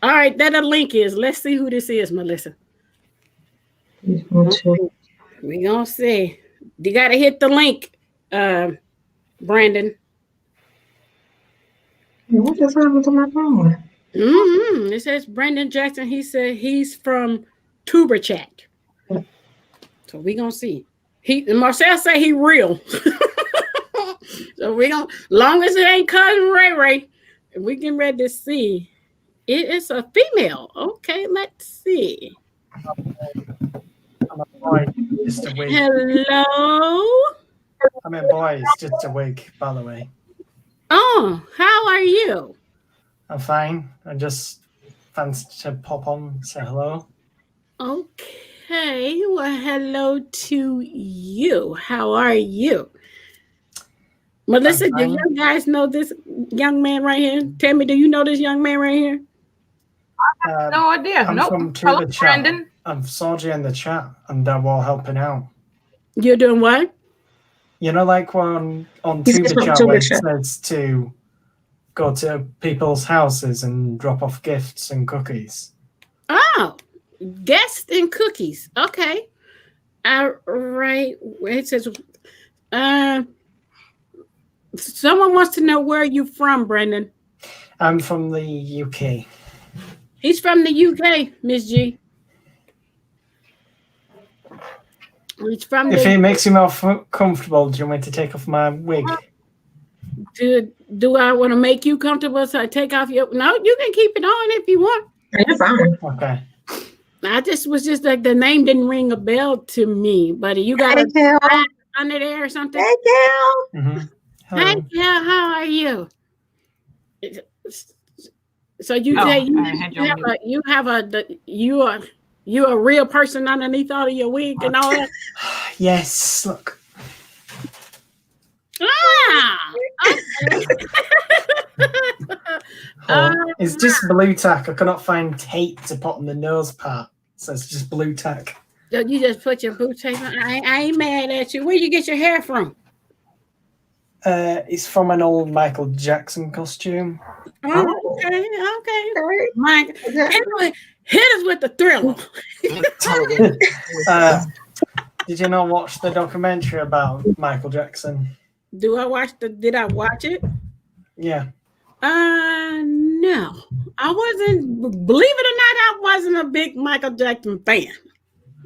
All right, that the link is. Let's see who this is, Melissa. We gonna see. You gotta hit the link, Brandon. What just happened to my phone? It says Brandon Jackson. He said he's from Tuber Chat. So we gonna see. Marcel say he real. So we gonna, long as it ain't Cousin Ray Ray, we can ready to see. It is a female. Okay, let's see. I'm a boy, just a wig. Hello. I'm a boy, it's just a wig, by the way. Oh, how are you? I'm fine. I just fancy to pop on, say hello. Okay. Well, hello to you. How are you? Melissa, do you guys know this young man right here? Tell me, do you know this young man right here? No idea. I'm Nope. from Hello, Tuber Chat. Brandon. I've saw you in the chat and we're all helping out. You're doing what? You know, like on He's Tuber from Chat Tuber where it Chat. says to go to people's houses and drop off gifts and cookies. Oh, guests and cookies. Okay. All right. It says, someone wants to know where you from, Brendan. I'm from the UK. He's from the UK, Miss G. He's from If the. it makes you more comfortable, do you want me to take off my wig? Do I want to make you comfortable? So I take off your. No, you can keep it on if you want. You're fine. Okay. I was just like the name didn't ring a bell to me, but you got Hey, a Cal. flag under there or something. Hey, Cal. Mm-hmm. Hi, yeah, how are you? So you Oh, say I had you on mute. you a real person underneath all of your wig and all that? Yes, look. Ah, okay. It's just blue tack. I cannot find tape to put on the nose part, so it's just blue tack. You just put your boot tape on. I ain't mad at you. Where you get your hair from? It's from an old Michael Jackson costume. Oh, okay. Mike, anyway, hit us with the Thriller. Did you not watch the documentary about Michael Jackson? Did I watch it? Yeah. No. I wasn't, believe it or not, I wasn't a big Michael Jackson fan.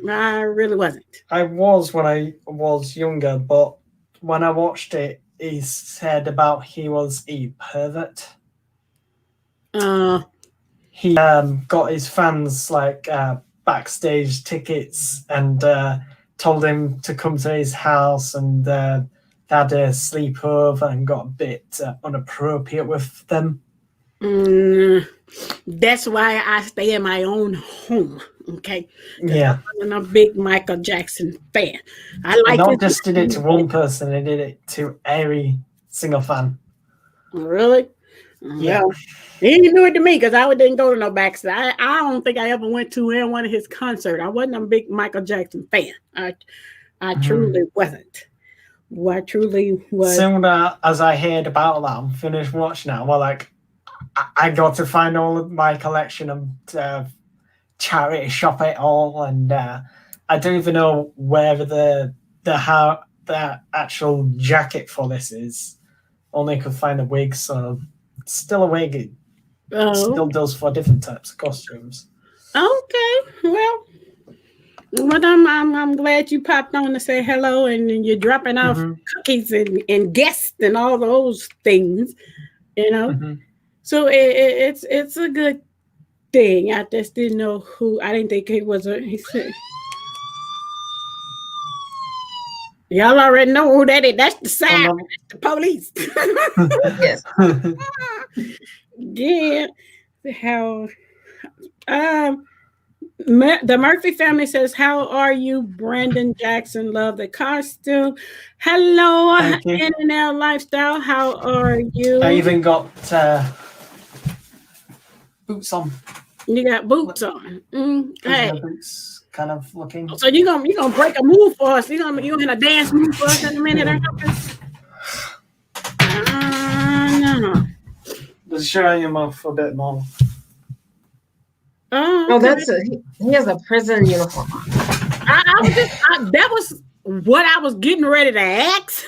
I really wasn't. I was when I was younger, but when I watched it, he said about he was a pervert. He got his fans like backstage tickets and told him to come to his house, and they had a sleepover and got a bit inappropriate with them. That's why I stay in my own home. Okay. Yeah. I'm a big Michael Jackson fan. I They like not his just did it to music. one person, they did it to every single fan. Really? Yeah. Well, he didn't do it to me because I didn't go to no backstage. I don't think I ever went to one of his concerts. I wasn't a big Michael Jackson fan. I truly wasn't. Well, I truly was. Soon as I heard about that and finished watching it, well, like I got to find all of my collection and charity shop it all, and I don't even know where the actual jacket for this is. Only could find a wig, so it's still a wig. It still does for different types of costumes. Okay, well, I'm glad you popped on to say hello, and you're dropping off cookies and guests and all those things, you know. So it's a good thing. I just didn't know who. I didn't think it was a. He said, y'all already know who that is. That's the siren. That's the police. Yes. Yeah. How? The Murphy family says, "How are you, Brandon Jackson? Love the costume. Hello, NNL Lifestyle. How are you? I even got boots on. You got boots on. Hey, boots, kind of looking. So you gonna break a move for us? You gonna dance move for us in a minute or something? No. Just showing him off a bit more. Oh, he has a prison uniform. That was what I was getting ready to ask.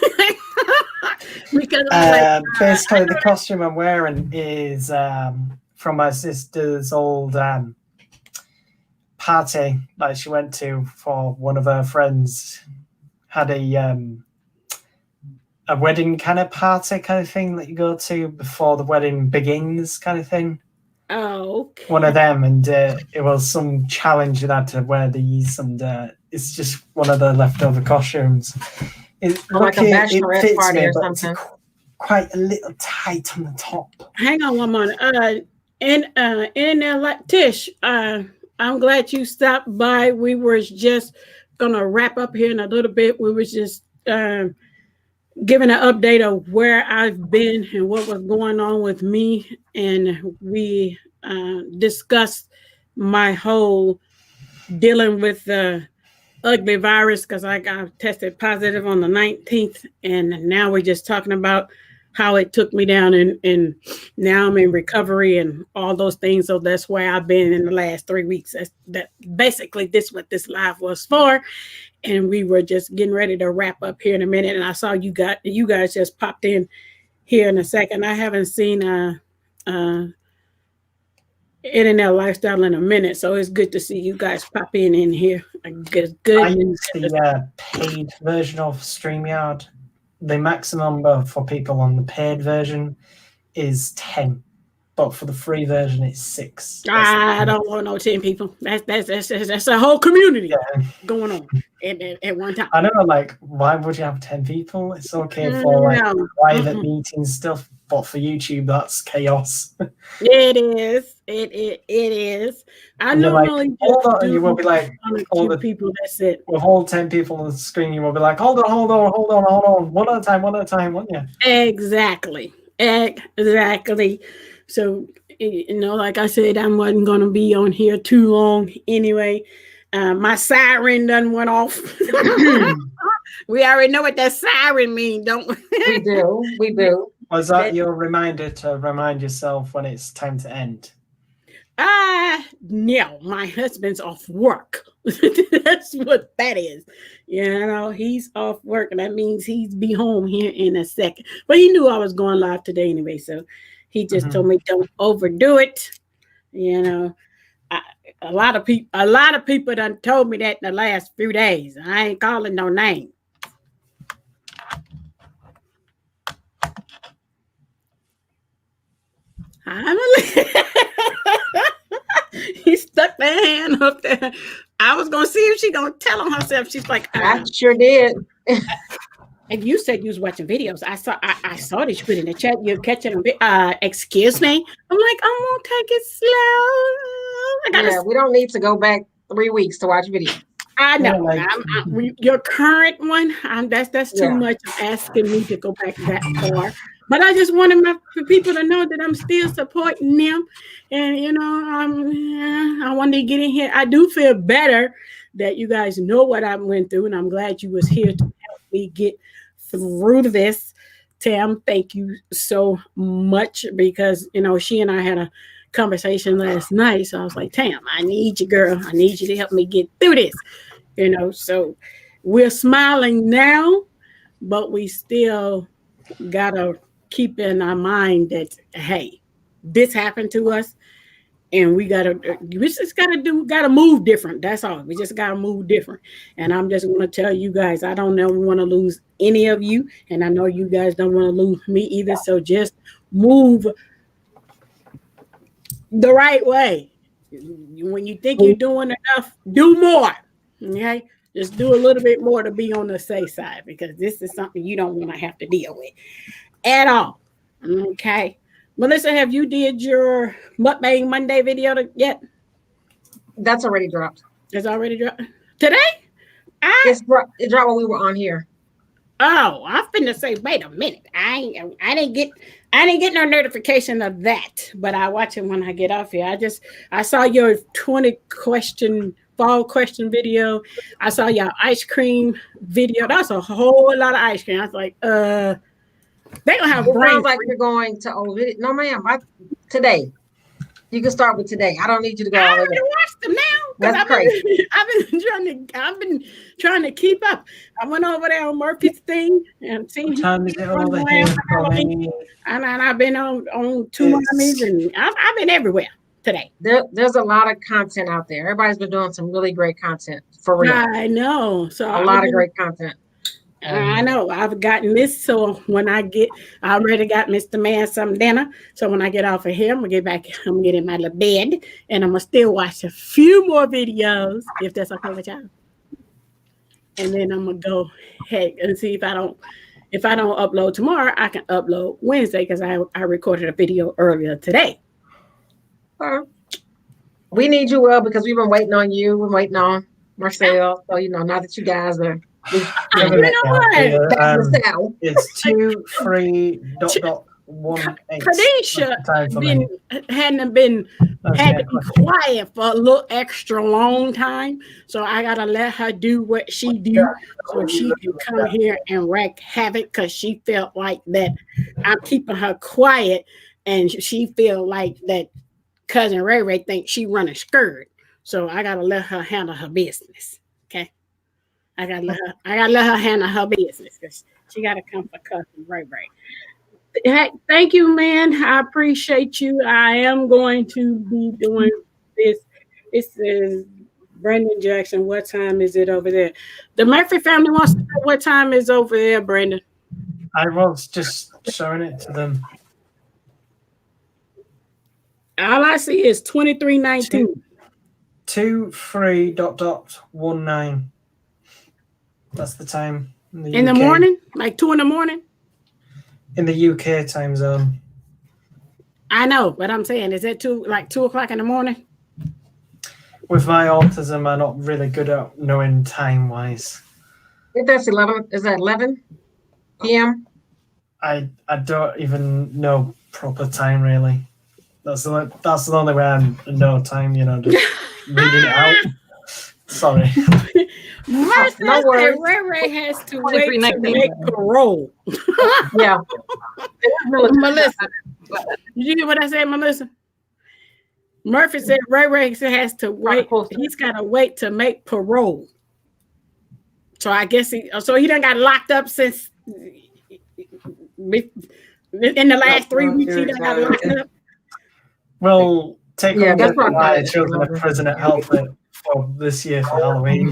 Because basically the costume I'm wearing is from my sister's old party that she went to for one of her friends. Had a wedding kind of party kind of thing that you go to before the wedding begins kind of thing. Oh, okay. One of them, and it was some challenge that I had to wear these, and it's just one of the leftover costumes. Like a bachelorette party or something. It's quite a little tight on the top. Hang on one moment. Tish, I'm glad you stopped by. We were just gonna wrap up here in a little bit. We were just giving an update of where I've been and what was going on with me, and we discussed my whole dealing with the ugly virus because I got tested positive on the 19th, and now we're just talking about how it took me down, and now I'm in recovery and all those things. So that's where I've been in the last 3 weeks. That basically this what this live was for. And we were just getting ready to wrap up here in a minute. And I saw you guys just popped in here in a second. I haven't seen NNL Lifestyle in a minute. So it's good to see you guys pop in here. Good. I use the paid version of StreamYard. The maximum number for people on the paid version is 10. But for the free version, it's 6. I don't want no 10 people. That's a whole community going on at one time. I know, like, why would you have 10 people? It's okay for like private meeting stuff, but for YouTube, that's chaos. It is. It is. I normally like, hold on, and you will be like, all the people. That's it. With all 10 people on the screen, you will be like, hold on, one at a time, won't you? Exactly. So, like I said, I wasn't going to be on here too long anyway. My siren done went off. We already know what that siren means, don't we? We do. Was that your reminder to remind yourself when it's time to end? No, my husband's off work. That's what that is. He's off work, and that means he's be home here in a second. But he knew I was going live today anyway, so he just told me don't overdo it. A lot of people done told me that in the last few days. I ain't calling no name. He stuck their hand up there. I was gonna see if she gonna tell on herself. She's like, I sure did. and you said you was watching videos. I saw that you put in the chat. You're catching excuse me. I'm like, I'm gonna take it slow. Yeah, we don't need to go back 3 weeks to watch video. I know. Yeah, Your current one, that's too Yeah. much of asking me to go back that far. But I just wanted for people to know that I'm still supporting them, and I wanted to get in here. I do feel better that you guys know what I went through, and I'm glad you was here to help me get through this. Tam, thank you so much, because she and I had a conversation last night, so I was like, Tam, I need you, girl. I need you to help me get through this. So we're smiling now, but we still gotta keep in our mind that, hey, this happened to us, and we just gotta move different. That's all. We just gotta move different. And I'm just gonna tell you guys, I don't ever want to lose any of you, and I know you guys don't want to lose me either. So just move the right way. When you think you're doing enough, do more. Okay, just do a little bit more to be on the safe side, because this is something you don't want to have to deal with at all. Okay, Melissa, have you did your Mukbang Monday video yet? That's already dropped. It's already dropped today. It dropped when we were on here. Oh, I'm finna say, wait a minute. I didn't get no notification of that, but I watch it when I get off here. I saw your 20 fall question video. I saw your ice cream video. That's a whole lot of ice cream. I was like, they gonna have It brain. sounds like you're going to video. No, ma'am. Today. You can start with today. I don't need you to go I all the already way. watched them now. That's I've been trying to keep up. I went over there on Murphy's thing and seen What time is it run over around here? for Halloween. And I've been on two armies, and I've been everywhere today. There's a lot of content out there. Everybody's been doing some really great content for real. I know. So A lot of great content. I know. I've gotten this. So when I already got Mr. Man some dinner. So when I get off of here, I'm gonna get in my little bed, and I'm gonna still watch a few more videos, if that's okay with y'all. And then I'm gonna go ahead and see if I don't upload tomorrow, I can upload Wednesday, because I recorded a video earlier today. We need you, Will, because we've been waiting on you. We're waiting on Marcel. So now that you guys are You know what? It's 23.18. Kadisha hadn't been quiet for a little extra long time, so I gotta let her do what she do, so she can come here and wreak havoc, because she felt like that I'm keeping her quiet, and she feel like that cousin Ray Ray thinks she running skirt, so I gotta let her handle her business. Okay, I gotta let her handle her business, because she gotta come for cousin Ray Ray. Hey, thank you, man. I appreciate you. I am going to be doing this. This is Brendan Jackson. What time is it over there? The Murphy family wants to know what time is over there, Brendan. I was just showing it to them. All I see is 23:19. 23.19. That's the time. In the morning? Like 2 a.m? In the UK time zone. I know, but I'm saying, is it 2 o'clock in the morning? With my autism, I'm not really good at knowing time wise. If that's 11, is that 11 p.m.? I don't even know proper time really. That's the only way I know time, just reading it out. Sorry. No worries. Ray Ray has to wait to make parole. Yeah. Melissa, did you hear what I said, Melissa? Murphy said Ray Ray has to wait. He's got to wait to make parole. So I guess he done got locked up since in the last 3 weeks. He done got locked up. Well, take a that's look at right. my children of prison at Helford for this year for Halloween.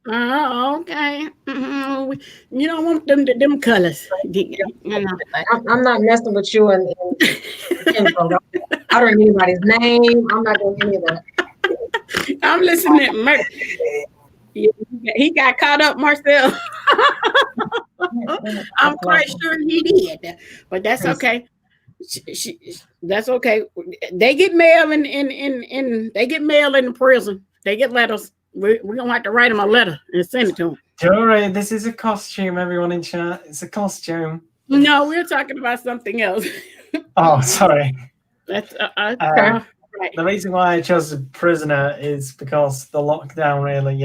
Oh, okay. You don't want them colors. I'm not messing with you and info. I don't know anybody's name. I'm not doing any of that. I'm listening. Yeah, he got caught up, Marcel. I'm quite sure he did, but that's okay. That's okay. They get mail in they get mail in the prison. They get letters. We're gonna have to write them a letter and send it to them. Jory, this is a costume, everyone in chat. It's a costume. No, we're talking about something else. Oh, sorry. That's right. right. The reason why I chose a prisoner is because the lockdown, really,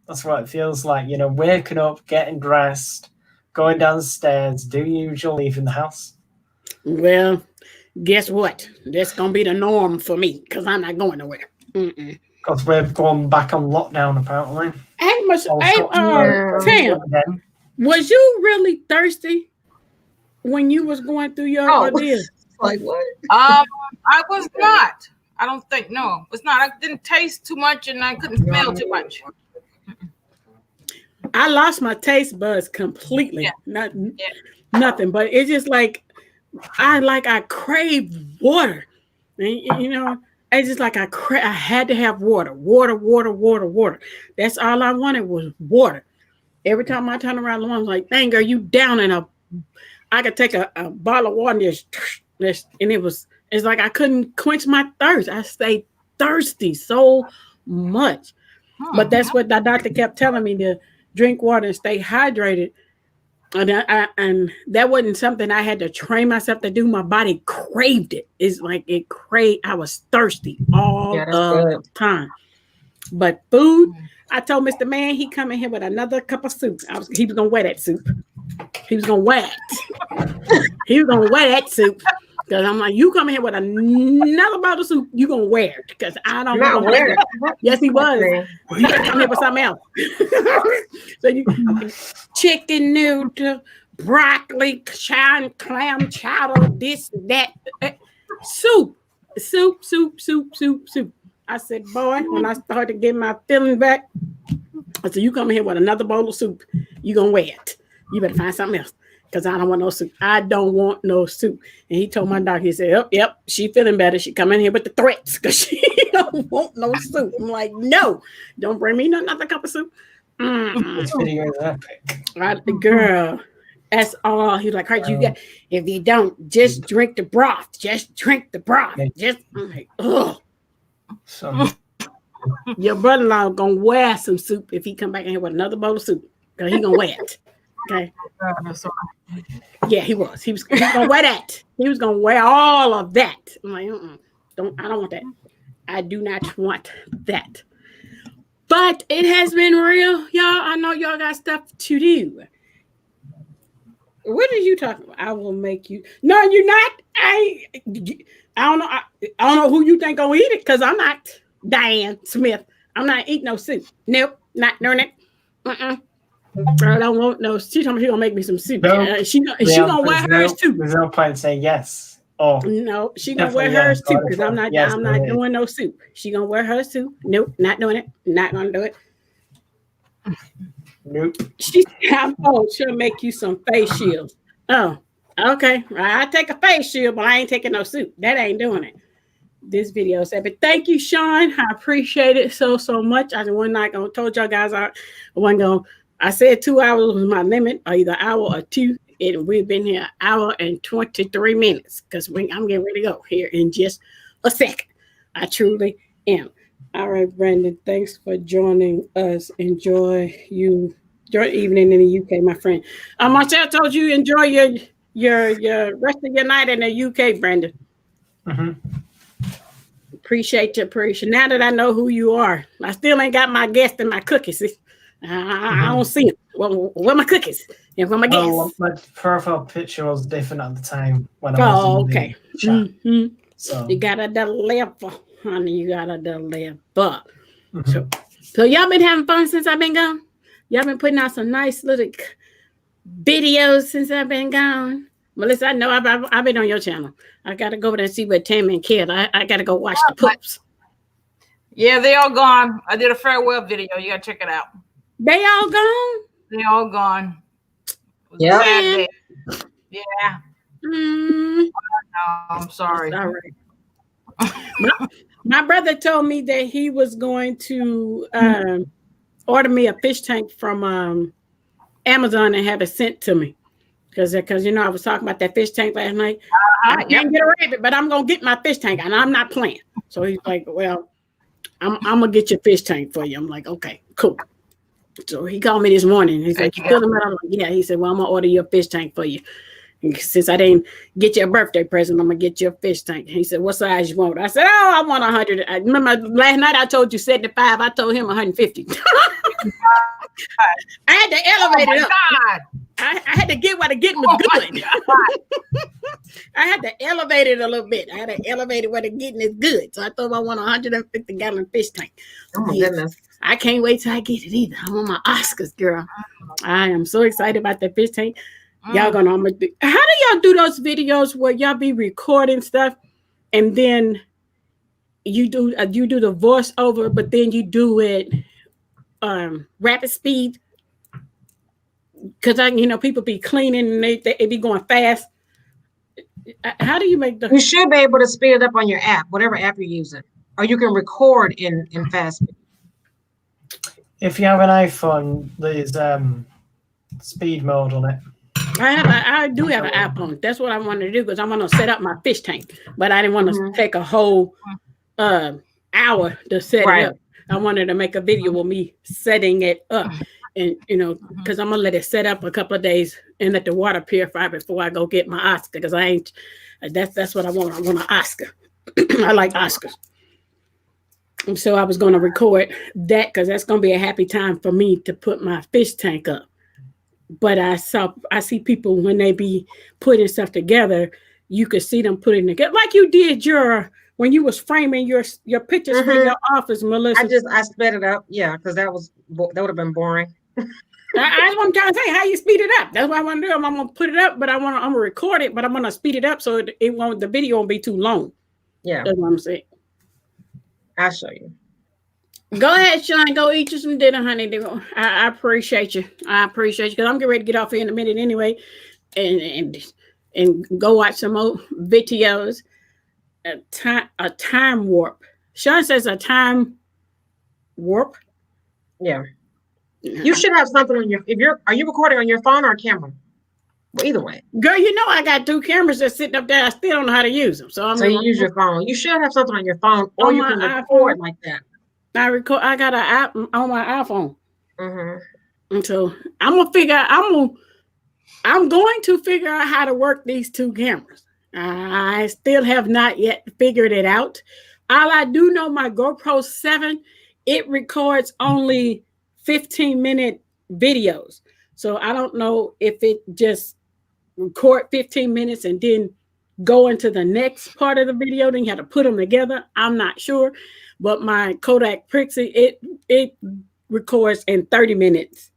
that's what it feels like. Waking up, getting dressed, going downstairs, do your usual, leaving the house. Well, guess what? That's gonna be the norm for me because I'm not going nowhere. Because we're going back on lockdown, apparently. Tam, was you really thirsty when you was going through your ordeal? Like what? I was not. I don't think. No, it's not. I didn't taste too much, and I couldn't smell too much. I lost my taste buds completely. Yeah. Nothing. But it's just like I crave water. And, it's just like I had to have water. That's all I wanted was water. Every time I turn around, I was like, "Dang, girl, you down in I could take a bottle of water and it's like I couldn't quench my thirst. I stayed thirsty so much. But that's what the doctor kept telling me, to drink water and stay hydrated. And that wasn't something I had to train myself to do. My body craved it. It's like I was thirsty all the time. But food, I told Mr. Man he come in here with another cup of soup. He was gonna wear that soup. He was gonna wear it. He was gonna wear that soup. Because I'm like, you come in here with another bottle of soup, you gonna wear it. Because I don't know. Yes, he was. He come here with something else. So you chicken noodle, broccoli, clam chowder, this, that. Soup. I said, boy, when I started getting my feeling back, I said, you come in here with another bowl of soup, you gonna wear it. You better find something else. Because I don't want no soup. I don't want no soup. And he told my doctor, he said, yep, she feeling better. She come in here with the threats because she don't want no soup. I'm like, no, don't bring me another cup of soup. This video is epic. Right, girl, that's all. He's like, right, you got, if you don't, just drink the broth. Just drink the broth. I'm like, ugh. Your brother-in-law gonna wear some soup if he come back in here with another bowl of soup. Because he gonna wear it. Okay. Yeah, he was. He was gonna wear that. He was gonna wear all of that. I'm like, I don't want that. I do not want that. But it has been real, y'all. I know y'all got stuff to do. What are you talking about? I will make you. No, you're not. I don't know. I don't know who you think gonna eat it because I'm not Diane Smith. I'm not eating no soup. Nope, not doing it. I don't want no. She told me she gonna make me some soup. No, she gonna wear hers too. There's no point saying yes. Oh no, she gonna wear hers too because I'm not doing no soup. She gonna wear hers too. Nope, not doing it. Not gonna do it. Nope. She'll make you some face shields. Oh, okay. I take a face shield, but I ain't taking no soup. That ain't doing it. This video said, but thank you, Sean. I appreciate it so much. I was not gonna told y'all guys I wasn't gonna. I said 2 hours was my limit, or either hour or two. And we've been here an hour and 23 minutes because I'm getting ready to go here in just a second. I truly am. All right, Brandon, thanks for joining us. Enjoy evening in the UK, my friend. Marcel told you enjoy your rest of your night in the UK, Brandon. Appreciate your appreciation. Now that I know who you are, I still ain't got my guest and my cookies. I don't see them. Well, where my cookies? And where my guests? Well, my profile picture was different at the time when I was in the chat. So you gotta deliver, honey. You gotta deliver. So y'all been having fun since I've been gone? Y'all been putting out some nice little videos since I've been gone? Melissa, I know I've been on your channel. I gotta go over there and see what Tammy and Kid. I gotta go watch the poops. Yeah, they all gone. I did a farewell video. You gotta check it out. They all gone? They all gone. Yeah. Yeah. No, I'm sorry. All right. My brother told me that he was going to order me a fish tank from Amazon and have it sent to me. Because I was talking about that fish tank last night. I can't get a rabbit, but I'm gonna get my fish tank, and I'm not playing. So he's like, "Well, I'm gonna get your fish tank for you." I'm like, "Okay, cool." So he called me this morning. He's like, "You feel him?" I'm like, "Yeah." He said, "Well, I'm gonna order your fish tank for you. And since I didn't get you a birthday present, I'm gonna get you a fish tank." He said, "What size you want?" I said, "Oh, I want 100." I remember last night I told you 75. I told him 150. I had to elevate it up. God. I had to get what the getting was good. I had to elevate it a little bit. I had to elevate it where the getting is good. So I told him I want a 150-gallon fish tank. Oh my goodness. I can't wait till I get it either. I want my Oscars, girl. I am so excited about that fish tank. Y'all gonna how do y'all do those videos where y'all be recording stuff and then you do the voiceover, but then you do it rapid speed? Because people be cleaning and they be going fast. How do you make the? You should be able to speed it up on your app, whatever app you're using, or you can record in fast speed. If you have an iPhone, there's speed mode on it. I do have an iPhone. That's what I wanted to do because I want to set up my fish tank, but I didn't want to take a whole hour to set it up. I wanted to make a video of me setting it up. And because I'm gonna let it set up a couple of days and let the water purify before I go get my Oscar. Because that's what I want. I want an Oscar. I like Oscars. And so I was gonna record that because that's gonna be a happy time for me to put my fish tank up. But I see people when they be putting stuff together, you could see them putting it together like you did when you was framing your pictures for your office, Melissa. I sped it up, because that would have been boring. That's what I'm trying to say. How you speed it up? That's what I want to do. I'm gonna put it up, but I'm gonna record it, but I'm gonna speed it up so the video won't be too long. Yeah, that's what I'm saying. I'll show you. Go ahead, Sean. Go eat you some dinner, honey. I appreciate you. I appreciate you because I'm getting ready to get off here in a minute anyway, and go watch some more videos. A time warp. Sean says a time warp. Yeah. You should have something on are you recording on your phone or a camera? Well, either way. Girl, I got 2 cameras that's sitting up there. I still don't know how to use them. So you use your phone. You should have something on your phone or you can record like that. I got an app on my iPhone. And so I'm going to figure out how to work these 2 cameras. I still have not yet figured it out. All I do know, my GoPro 7, it records only 15-minute videos. So I don't know if it just record 15 minutes and then go into the next part of the video. Then you have to put them together. I'm not sure. But my Kodak Pixie, it records in 30 minutes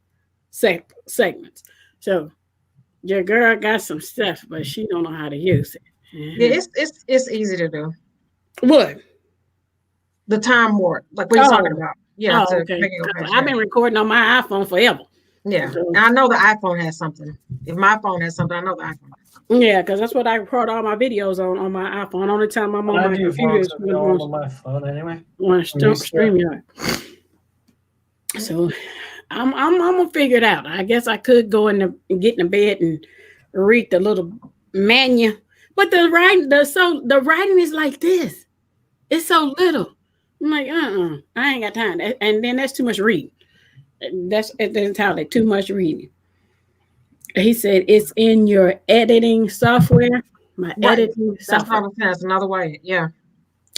segments. So your girl got some stuff, but she don't know how to use it. Yeah, it's easy to do. What? The time warp, like what you're talking about. Yeah. Okay. I've been recording on my iPhone forever. Yeah. And I know the iPhone has something. If my phone has something, I know the iPhone has something. Yeah, because that's what I record all my videos on my iPhone. Only time I'm on my computer is when on my phone anyway. StreamYard. So I'm gonna figure it out. I guess I could go and get in the bed and read the little manual. But the writing is like this. It's so little. I'm like, I ain't got time. And then that's too much reading. That's entirely too much reading. He said it's in your editing software. Editing software. That's another way. Yeah.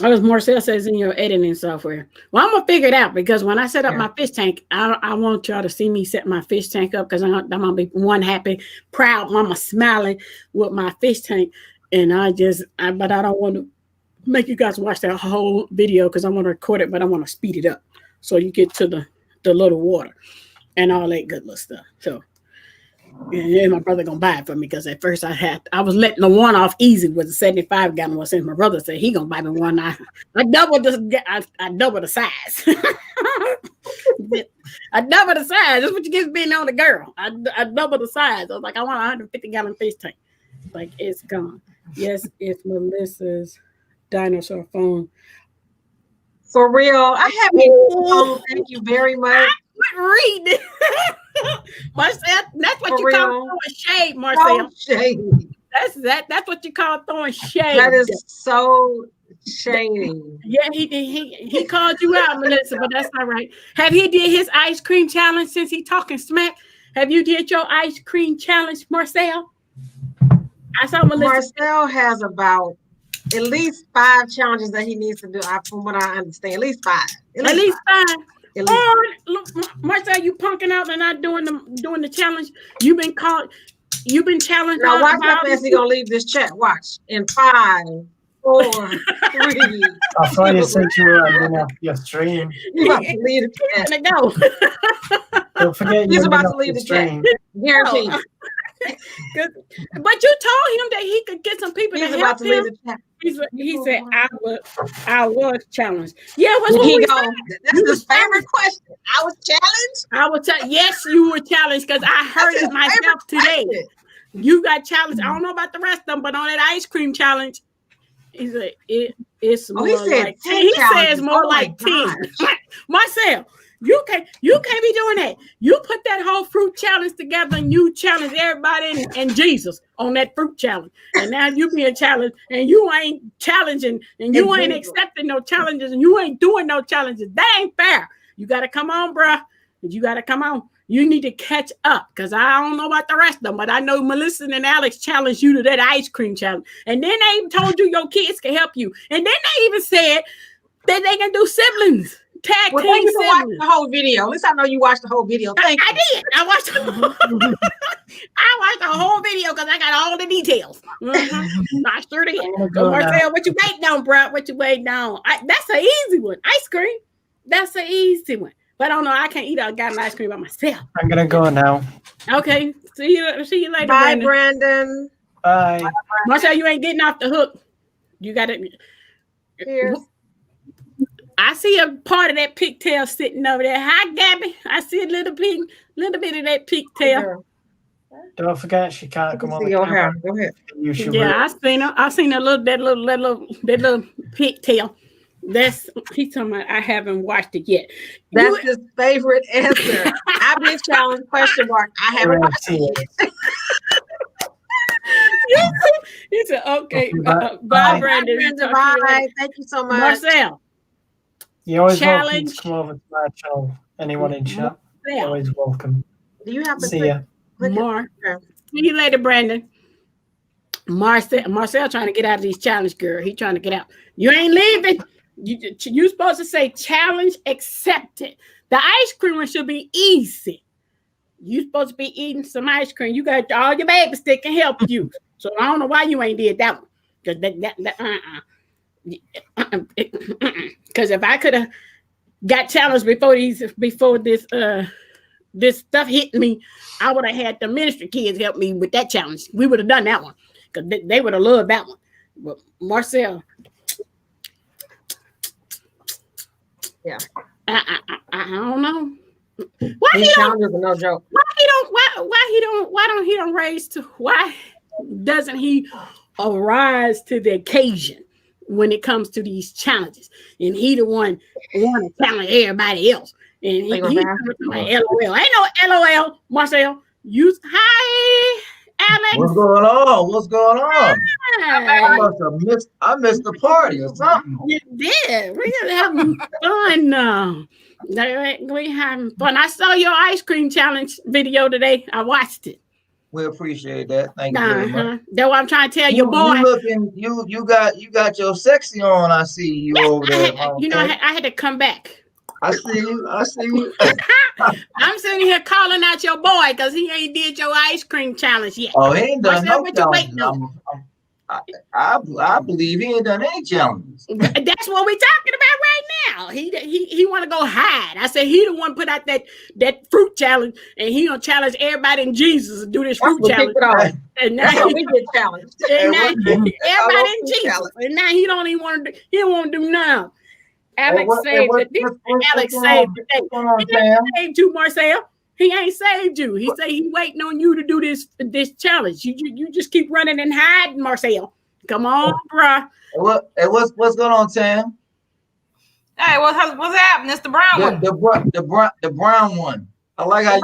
As Marcel says, in your editing software. Well, I'm gonna figure it out because when I set up my fish tank, I want y'all to see me set my fish tank up because I'm gonna be one happy, proud mama smiling with my fish tank. And but I don't want to make you guys watch that whole video because I want to record it, but I want to speed it up so you get to the little water and all that good little stuff. So, and my brother gonna buy it for me because at first I was letting the one off easy with the 75 gallon one. Since my brother said he gonna buy me one, I doubled the size. I doubled the size. That's what you get being on the girl. I doubled the size. I was like, I want a 150-gallon fish tank. Like it's gone. Yes, it's Melissa's dinosaur phone. For real. I have you. Thank you very much. Read. Marcel, that's what For you call real. throwing shade, Marcel. So shady. That's what you call throwing shade. That is so shady. Yeah, he called you out, Melissa, but that's all right. Have he did his ice cream challenge since he talking smack? Have you did your ice cream challenge, Marcel? I saw Melissa. Marcel has about at least 5 challenges that he needs to do. From what I understand, at least 5. At least 5. At least Or look, Marcel, you punking out and not doing the challenge. You've been challenged. Now watch how fast he gonna leave this chat. Watch in 5, 4, 3. I thought you said you were ending up your stream. He's about to leave the chat. Gonna go. Don't forget He's you're about ending to up leave your the chat. stream. Guaranteed. But you told him that he could get some people He's to about help to leave him. the chat. He said, I was challenged. Yeah, what's Here what he we go. said. That's his favorite question. I was challenged. I will tell. Yes, you were challenged because I heard That's his it myself favorite today. question. You got challenged. I don't know about the rest of them, but on that ice cream challenge, he said it's more he said like 10 10. He challenges. says more Oh my like 10. Marcel, you can't be doing that. You put that whole fruit challenge together and you challenge everybody and Jesus on that fruit challenge. And now you being challenged and you ain't challenging and you ain't accepting no challenges and you ain't doing no challenges. That ain't fair. You got to come on, bruh. You got to come on. You need to catch up because I don't know about the rest of them, but I know Melissa and Alex challenged you to that ice cream challenge. And then they even told you your kids can help you. And then they even said that they can do siblings. Tag Well, team thank you for watching siblings. the whole video. At least I know you watched the whole video. Thank you. I did. I watched the whole video because I got all the details. I sure did. So Marcel, what you waiting on, bro? What you waiting on? That's an easy one. Ice cream. That's an easy one. But I don't know. I can't eat a goddamn ice cream by myself. I'm gonna go now. Okay. See you later. Bye, Brandon. Brandon. Bye. Marcel, you ain't getting off the hook. You got it. Cheers. I see a part of that pigtail sitting over there. Hi, Gabby. I see a little bit of that pigtail. Don't forget she can't come on the your camera. hair. Go ahead. You should Yeah, I seen her. I seen that little pigtail. He's talking about. I haven't watched it yet. That's his favorite answer. I've been challenged ? I haven't watched it yet. He said, "Okay, Bye. bye, Brandon. Talk to you Bye. later. Thank you so much. Marcel, You're always welcome Challenge. to come over to my channel. Anyone in chat, Marcel, always welcome. Do you have to See ya. See you later, Brandon. Marcel trying to get out of these challenge, girl. He trying to get out. You ain't leaving. You supposed to say challenge accepted. The ice cream one should be easy. You supposed to be eating some ice cream. You got all your babies that can help you. So I don't know why you ain't did that one. Because if I could have got challenged before this stuff hit me, I would have had the ministry kids help me with that challenge. We would have done that one because they would have loved that one. But Marcel, Yeah. I don't know. Why These challenges are no joke. Why doesn't he arise to the occasion when it comes to these challenges? And he the one want to challenge everybody else. And he like, LOL. Ain't no LOL, Marcel. Hi, Alex. What's going on? I missed the party or something. You did. We're having fun now. We're having fun. I saw your ice cream challenge video today. I watched it. We appreciate that. Thank you very much. That's what I'm trying to tell your boy. You got your sexy on. I see you over there. I had to come back. I see you. I'm sitting here calling out your boy because he ain't did your ice cream challenge yet. Oh, he ain't done no challenges. I believe he ain't done any challenges. That's what we're talking about right now. He want to go hide. I said he the one put out that fruit challenge, and he gonna challenge everybody in Jesus to do this fruit challenge. And now we get challenged. Everybody in Jesus, and now he don't even want to. He don't want to do none. Alex saved it. Alex saved it. He ain't saved you, Marcel. He ain't saved you. He say he waiting on you to do this challenge. You just keep running and hiding, Marcel. Come on, bruh. What's going on, Tam? Hey, what's happening? It's the brown one. The brown one. I like how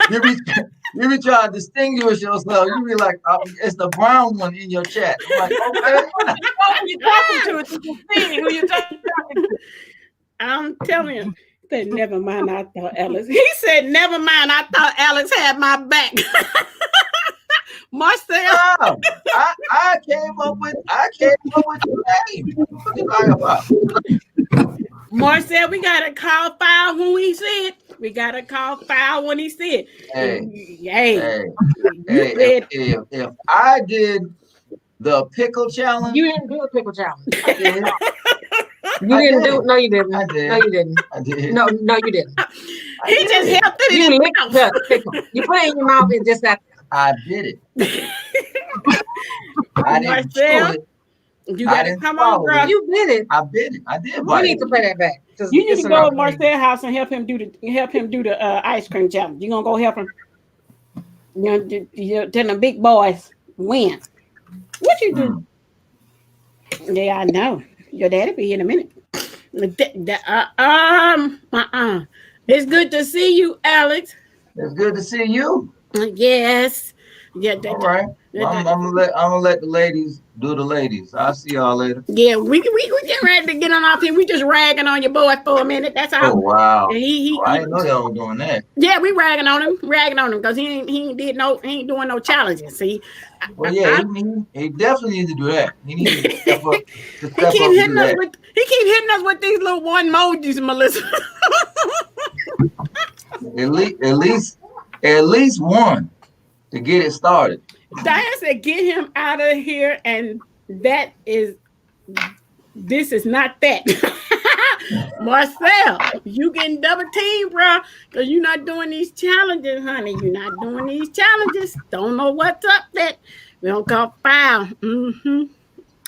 you be trying to distinguish yourself. You be like, it's the brown one in your chat. I'm like, okay. Who you talking to? It's just see who you talking to. I'm telling you. He said, never mind, I thought Alex. He said, never mind, I thought Alex had my back. Marcel. No, I came up with the name. What you talking about? Marcel, we got to call foul when we see it. We got to call foul when he said. Hey, if I did the pickle challenge, You didn't do a pickle challenge. I did. You didn't do. No, you didn't. I did. No, you didn't. I did. No, you didn't. He just helped it You in licked the pickle. You put it in your mouth and just that. I did it. I didn't do Marcel, it. you I got to didn't come follow on, bro. it. You did it. I did it. I did. We bite need it. to play that back. 'Cause You need it's to an go to opportunity. Marcel's house and help him do the ice cream challenge. You gonna go help him? Then the big boys win. What you do? Yeah, I know. Your daddy be here in a minute. It's good to see you, Alex. It's good to see you. Yes. Yeah. All right. Well, I'm gonna let the ladies do the ladies. I'll see y'all later. Yeah, we get ready to get on off here. We just ragging on your boy for a minute. That's all. Oh wow. He I didn't know y'all were doing that. yeah, we ragging on him because he ain't doing no challenges. See, Well, yeah, he definitely needs to do that. He needs to step up. he keep hitting us with these little one emojis, Melissa. At least one to get it started. Diane said, "Get him out of here," and this is not that. Marcel, you getting double teamed, bro, because you're not doing these challenges, honey. You're not doing these challenges. Don't know what's up that. We don't call foul.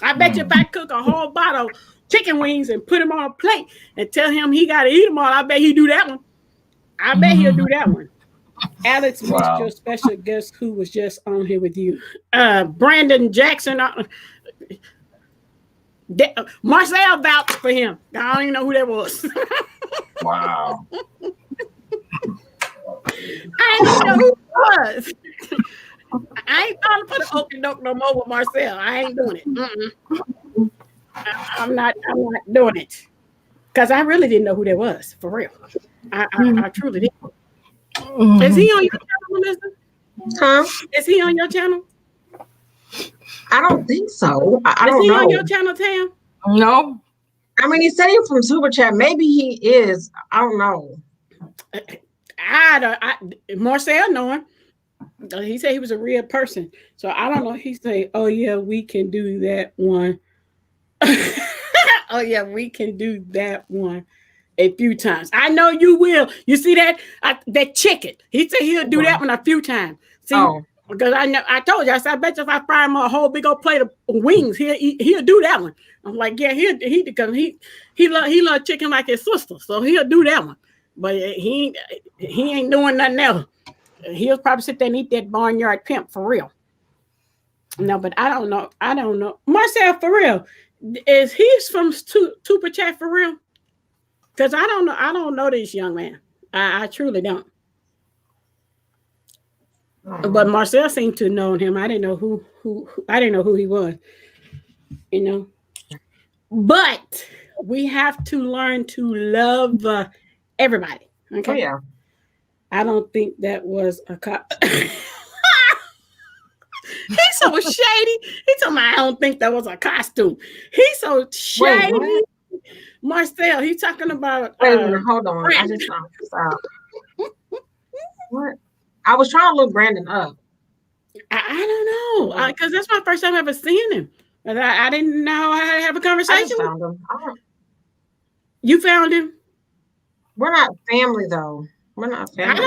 I bet you if I cook a whole bottle of chicken wings and put them on a plate and tell him he got to eat them all, I bet he'll do that one. I bet he'll do that one. Alex missed your special guest who was just on here with you. Brandon Jackson. Marcel vouched for him. I don't even know who that was. Wow. I didn't know who it was. I ain't trying to put an okie doke no more with Marcel. I ain't doing it. I'm not doing it. Because I really didn't know who that was, for real. I truly didn't. Is he on your channel, Melissa? Huh? Is he on your channel? I don't think so. I Is don't he know. on your channel, Tam? No. I mean, he said he was from Super Chat. Maybe he is. I don't know. Marcel know him. He said he was a real person. So I don't know. He said, oh, yeah, we can do that one. Oh, yeah, we can do that one a few times. I know you will. You see that? That chicken. He said he'll do that one a few times. See? Because I know I told you, I said, I bet you if I fry him a whole big old plate of wings, he'll do that one. I'm like, yeah, because he love chicken like his sister, so he'll do that one. But he ain't doing nothing else. He'll probably sit there and eat that barnyard pimp for real. No, but I don't know. Marcel, for real, is he from Super Chat for real? Because I don't know this young man. I truly don't. But Marcel seemed to know him. I didn't know who he was. You know. But we have to learn to love everybody. Okay. Oh, yeah. I don't think that was a cop. He's so shady. He told me I don't think that was a costume. He's so shady. Wait, Marcel, he's talking about. Wait a minute, hold on. I just stop. What? I was trying to look Brandon up. I don't know because that's my first time ever seeing him. But I didn't know how to have a conversation. I just found him. You found him? We're not family though. We're not family. I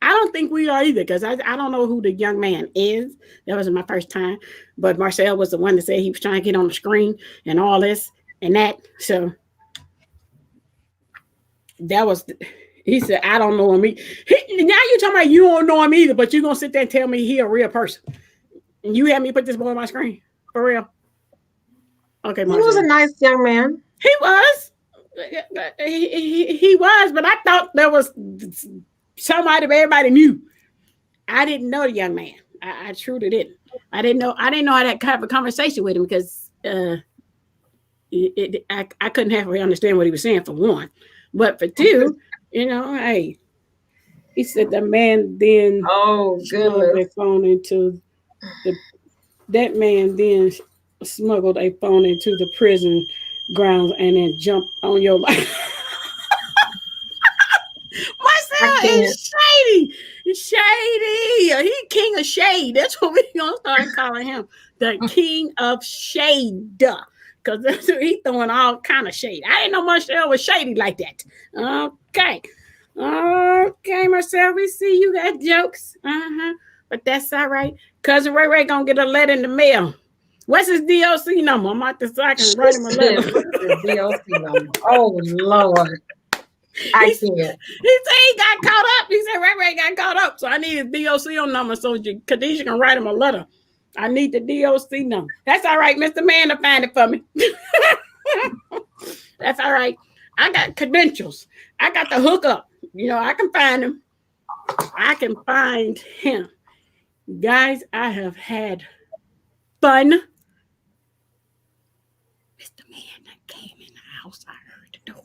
don't think we are either because I don't know who the young man is. That was my first time. But Marcel was the one that said he was trying to get on the screen and all this and that. So that was. He said, I don't know him. Now you're talking about you don't know him either, but you're going to sit there and tell me he a real person. And you had me put this boy on my screen. For real. Okay, He was a nice young man. He was. He was, but I thought there was somebody everybody knew. I didn't know the young man. I truly didn't. I didn't know how to have a conversation with him because I couldn't halfway understand what he was saying for one. But for two, hey, he said the man then goodness. That man then smuggled a phone into the prison grounds and then jumped on your life. Marcel is shady. He king of shade. That's what we're gonna start calling him. The king of shade. Because he's throwing all kind of shade. I didn't know Marcel was shady like that. Okay, Marcel, we see you got jokes. But that's all right. Cousin Ray gonna get a letter in the mail. What's his DOC number? I'm out so I can write him a letter. DOC number. Oh Lord. I can't. He said he got caught up. He said Ray got caught up. So I need his DOC number so Khadijah can write him a letter. I need the DOC number. That's all right, Mr. Man, to find it for me. That's all right. I got credentials. I got the hookup. I can find him. I can find him. Guys, I have had fun. Mr. Man that came in the house. I heard the door.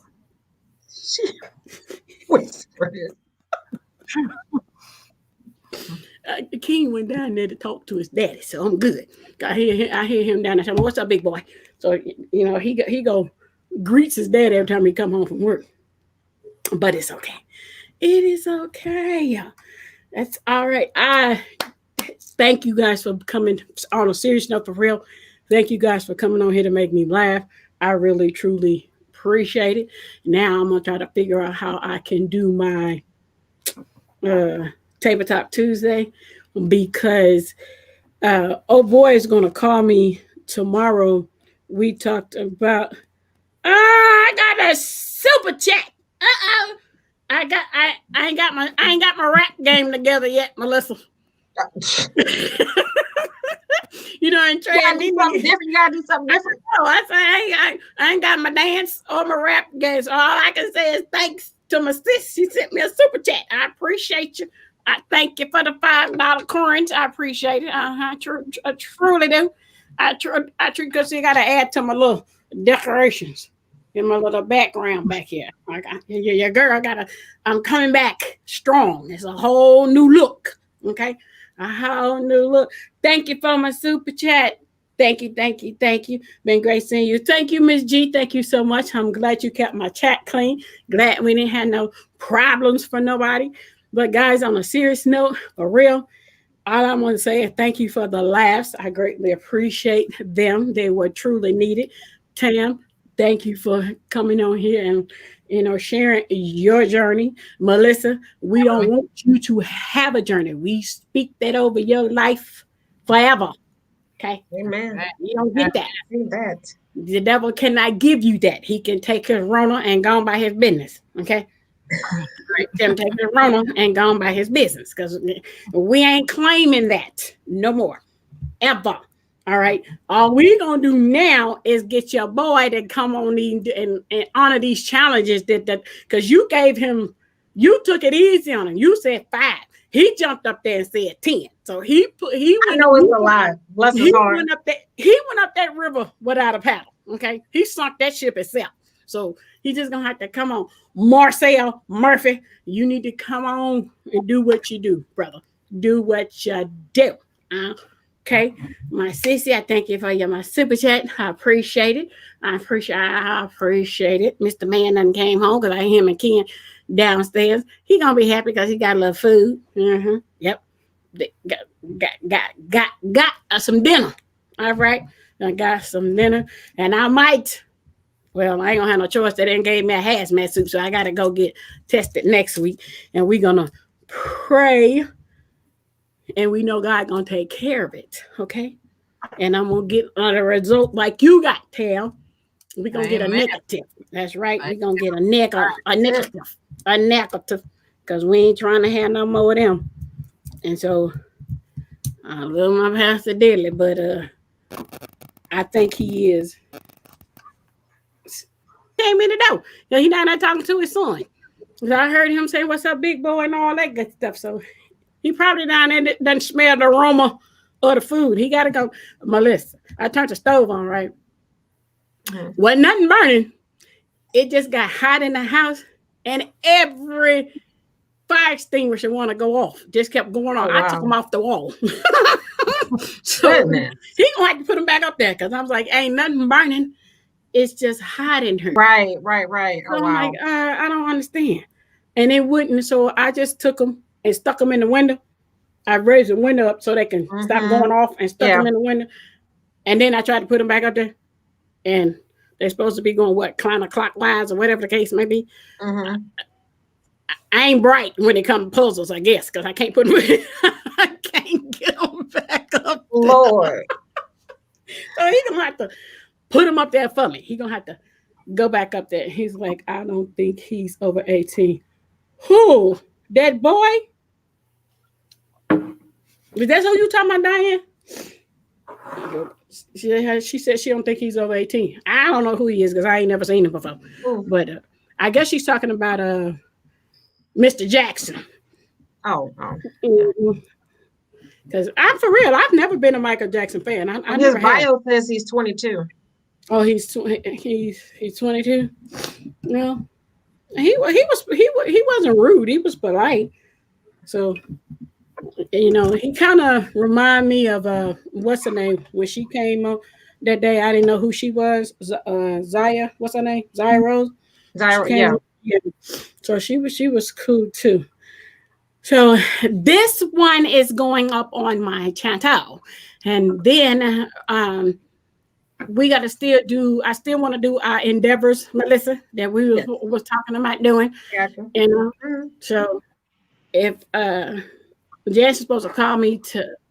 The king went down there to talk to his daddy, so I'm good. I hear him down there telling me, "What's up, big boy?" So he go greets his dad every time he come home from work. But it's okay. It is okay. That's all right. I thank you guys for coming. On a serious note, for real, thank you guys for coming on here to make me laugh. I really, truly appreciate it. Now I'm gonna try to figure out how I can do my Tabletop Tuesday because old boy is gonna call me tomorrow. We talked about I got a super chat. I ain't got my rap game together yet, Melissa. And Trey, you gotta do something different. No, I say I ain't got my dance or my rap game. So all I can say is thanks to my sis. She sent me a super chat. I appreciate you. I thank you for the $5 coins. I appreciate it. I truly do. I because you got to add to my little decorations in my little background back here. Your girl I'm coming back strong. It's a whole new look. Okay. A whole new look. Thank you for my super chat. Thank you. Been great seeing you. Thank you, Miss G. Thank you so much. I'm glad you kept my chat clean. Glad we didn't have no problems for nobody. But guys, on a serious note, for real, all I want to say is thank you for the laughs. I greatly appreciate them. They were truly needed. Tam, thank you for coming on here and sharing your journey. Melissa, we don't want you to have a journey. We speak that over your life forever. Okay? Amen. You don't get that. I see that. The devil cannot give you that. He can take his Rona and go on by his business. Okay? Take his Rona and go on by his business because we ain't claiming that no more. Ever. All right. All we're gonna do now is get your boy to come on and honor these challenges that because you took it easy on him. You said 5. He jumped up there and said 10. So I know it's a lie. Bless his heart. He went up that river without a paddle. Okay. He sunk that ship himself. So he's just gonna have to come on. Marcel Murphy, you need to come on and do what you do, brother. Do what you do. Okay, my sissy, I thank you for my super chat. I appreciate it. I appreciate it. Mr. Man done came home because I hear him and Ken downstairs. He gonna be happy because he got a little food. Yep. Got some dinner. All right, I got some dinner, and I might. Well, I ain't gonna have no choice. They didn't gave me a hazmat suit, so I gotta go get tested next week, and we're gonna pray. And we know God gonna take care of it, okay? And I'm gonna get a result like you got, Tam. We're gonna get a negative. That's right. We're gonna get a negative, because we ain't trying to have no more of them. And so I love my Pastor dearly, but I think he is came in the door. You know, he down there talking to his son. So I heard him say, "What's up, big boy?" and all that good stuff. So he probably down there doesn't smell the aroma of the food. He got to go. Melissa, I turned the stove on, right? Wasn't nothing burning. It just got hot in the house, and every fire extinguisher want to go off. Just kept going on. Oh, I took wow. them off the wall. So Goodness. he gonna have to put them back up there because I was like, ain't nothing burning. It's just hot in here. Right. So Oh, I'm wow. like, I don't understand. And it wouldn't. So I just took them and stuck them in the window. I raised the window up so they can stop going off and stuck them in the window. And then I tried to put them back up there. And they're supposed to be going, counterclockwise or whatever the case may be. I ain't bright when it comes to puzzles, I guess, because I can't put them I can't get them back up. Lord. So he's going to have to put them up there for me. He's going to have to go back up there. He's like, I don't think he's over 18. Who? That boy? Is that who you talking about, Diane? She said she don't think he's over 18. I don't know who he is because I ain't never seen him before. But I guess she's talking about Mr. Jackson. Because I'm for real. I've never been a Michael Jackson fan. I His never bio says he's 22. Oh, he's 22. No, he wasn't rude. He was polite. So, you know, he kind of remind me of what's her name when she came up that day. I didn't know who she was. Zaya, what's her name? Zaya Rose. Yeah. So she was cool too. So this one is going up on my channel, and then we got to still do. I still want to do our endeavors, Melissa, that we was talking about doing. Gotcha. You know, so if Jess is supposed to call me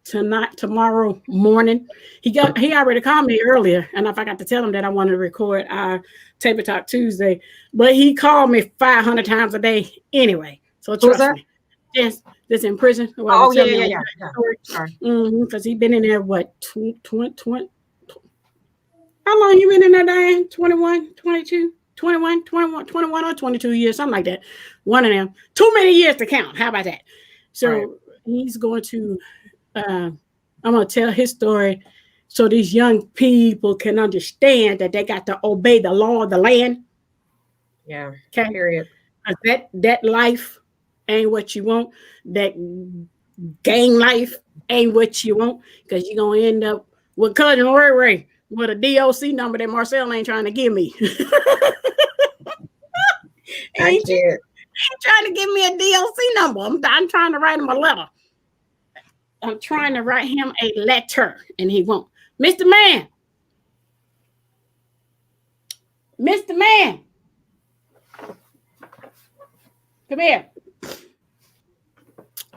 tomorrow morning. He already called me earlier, and I forgot to tell him that I wanted to record our Table Talk Tuesday. But he called me 500 times a day anyway. So trust me. Yes, that's in prison. Oh, yeah. Sorry. Because he's been in there, what, 20? How long you been in there, Diane? 21, 22, 21, 21 or 22 years, something like that. One of them. Too many years to count. How about that? So he's going to, I'm going to tell his story so these young people can understand that they got to obey the law of the land. Yeah. Okay. Period. That life ain't what you want. That gang life ain't what you want, because you're going to end up with Cousin Ray with a DOC number that Marcel ain't trying to give me. ain't trying to give me a DOC number. I'm trying to write him a letter. I'm trying to write him a letter, and he won't. Mr. Man. Come here.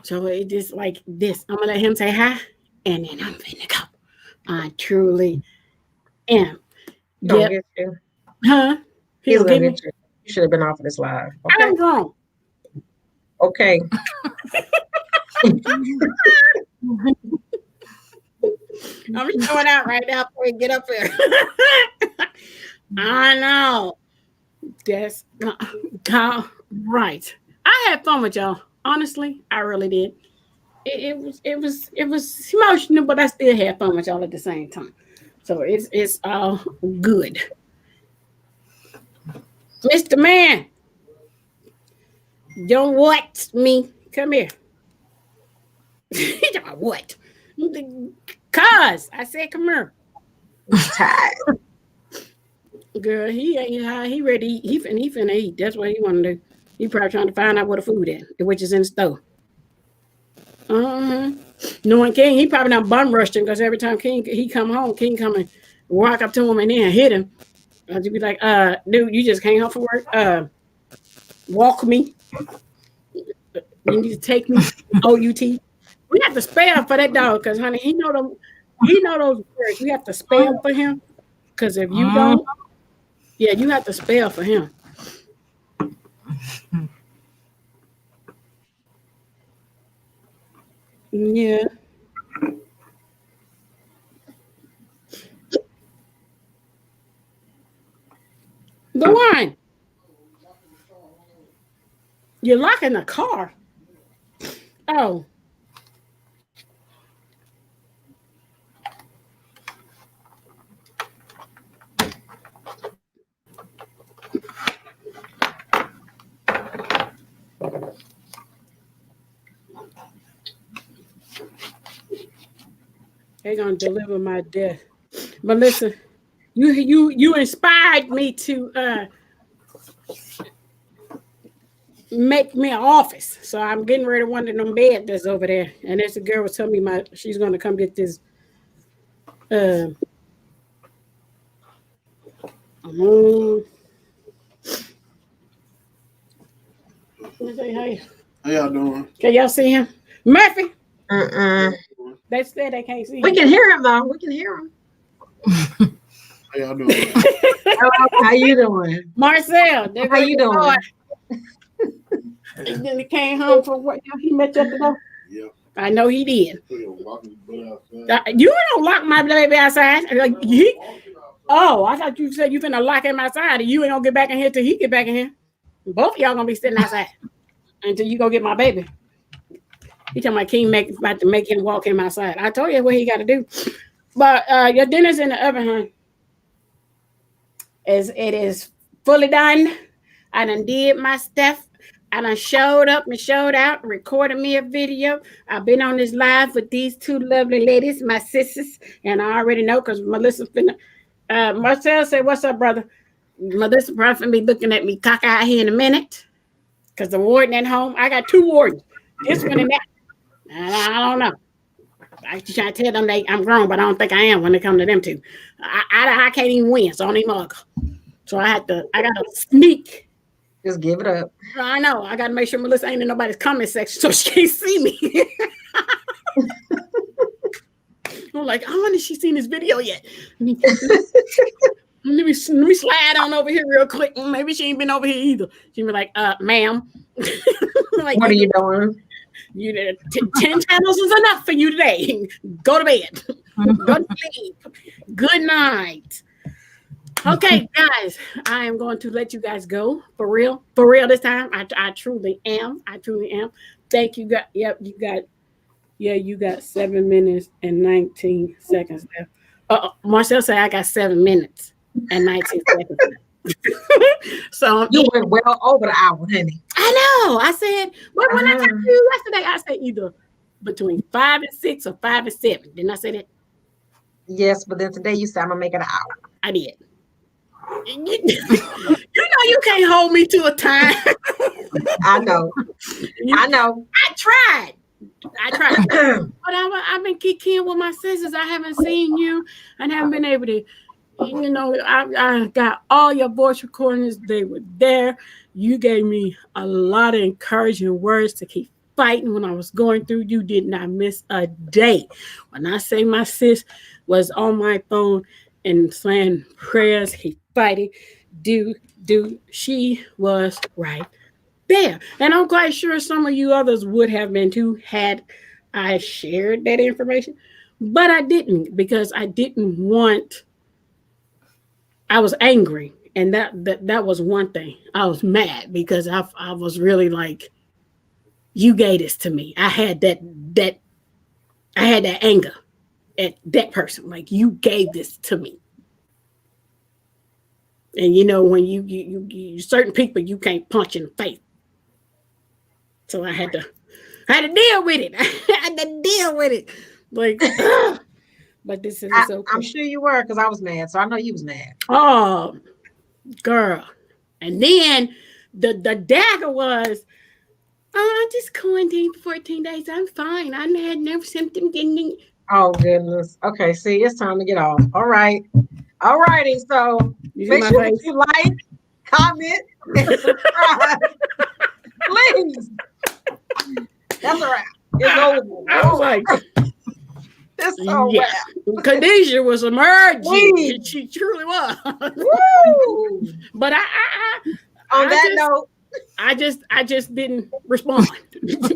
So it just like this. I'm going to let him say hi, and then I'm finna go. I truly am. Don't get you. Huh? He's gonna get you. You should have been off of this live. Okay? I'm grown. Okay. I'm showing out right now before we get up here. I know. That's right. I had fun with y'all. Honestly, I really did. It was emotional, but I still had fun with y'all at the same time. So it's all good. Mr. Man, don't what me? Come here. He's about what? Cuz I said, come here. Tired. Girl, he ain't high. He ready to eat. He finna eat. That's what he want to do. He probably trying to find out where the food is, which is in the stove. Knowing King, he probably not bum rushed him, because every time he come home, King come and walk up to him and then hit him. I'd be like, dude, you just came home from work. Walk me. You need to take me. OUT. We have to spell for that dog, because honey, he know those words. We have to spell for him. Because if you don't, you have to spell for him. Yeah. The wine. You're locking the car. Oh. They're gonna deliver my death. Melissa, you inspired me to make me an office. So I'm getting rid of one of them beds that's over there. And there's a girl was telling me she's gonna come get this let me say hey. How y'all doing? Can y'all see him? Murphy? Mm-mm. They said they can't see him. We can hear him though. We can hear him. How y'all doing? How you doing? Marcel, How you doing? And then he came home from what he met you at the door. Yeah. I know he did. You outside. You don't lock my baby outside. Like, oh, I thought you said you finna lock him outside and you ain't gonna get back in here till he get back in here. Both of y'all gonna be sitting outside until you go get my baby. He talking about King about to make him walk him outside. I told you what he got to do. But your dinner's in the oven, huh? It is fully done. I done did my stuff. I done showed up and showed out, recorded me a video. I've been on this live with these two lovely ladies, my sisters, and I already know because Melissa finna. Marcel said, "What's up, brother?" Melissa probably be looking at me cockeyed here in a minute because the warden at home. I got two wardens. This one and that. I don't know. I just try to tell them I'm grown, but I don't think I am when it comes to them two. I can't even win, so I don't even argue. So I gotta sneak. Just give it up. I know. I gotta make sure Melissa ain't in nobody's comment section so she can't see me. I'm like, I wonder if she's seen this video yet. Let me slide on over here real quick. Maybe she ain't been over here either. She be like, ma'am. Like, What are you doing? You 10 channels is enough for you today. Go to bed. Go to sleep. Good night. Okay, guys, I am going to let you guys go for real this time. I truly am. Thank you. You got 7 minutes and 19 seconds left. Marcel said I got 7 minutes and 19 seconds left. So You went well over the hour, honey. I know. I said, but when I talked to you yesterday, I said either between 5 and 6 or 5 and 7. Didn't I say that? Yes, but then today you said I'm gonna make it an hour. I did. You know you can't hold me to a time. I know. I tried. But I've been kicking with my sisters. I haven't seen you and haven't been able to, I got all your voice recordings. They were there. You gave me a lot of encouraging words to keep fighting when I was going through. You did not miss a day. When I say my sis was on my phone and saying prayers, keep fighting, she was right there. And I'm quite sure some of you others would have been too had I shared that information, but I didn't because I didn't want. I was angry, and that was one thing. I was mad because I was really like, you gave this to me. I had that anger at that person. Like, you gave this to me. And when you certain people you can't punch in the face. So I had to deal with it. I had to deal with it. Like, but this is okay. I'm sure you were because I was mad. So I know you was mad. Oh, girl. And then the dagger was, I just quarantined for 14 days. I'm fine. I had no symptoms. Oh goodness. Okay, see, it's time to get off. All right. All righty. So make sure that you like, comment, and subscribe. Please. That's all right. It's over. I was like, it's so yeah. Khadijah was emerging. She truly was. Woo! But I just didn't respond.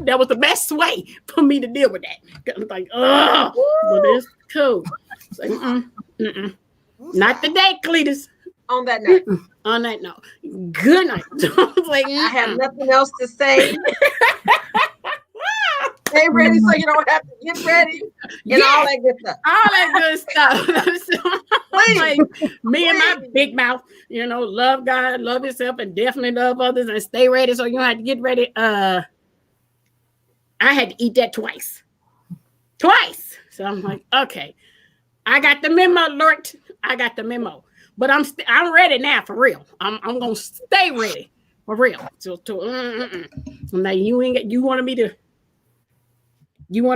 That was the best way for me to deal with that. I was like, oh, but it's cool. It's like, Not today, Cletus. On that note. On that note, good night. I was like, I have nothing else to say. Stay ready so you don't have to get ready and all that good stuff. all that good stuff. So, like, me and my big mouth, love God, love yourself, and definitely love others, and stay ready so you don't have to get ready. I had to eat that twice. So I'm like, okay, I got the memo, Lord. I got the memo, but I'm ready now for real. I'm gonna stay ready for real. Now you wanted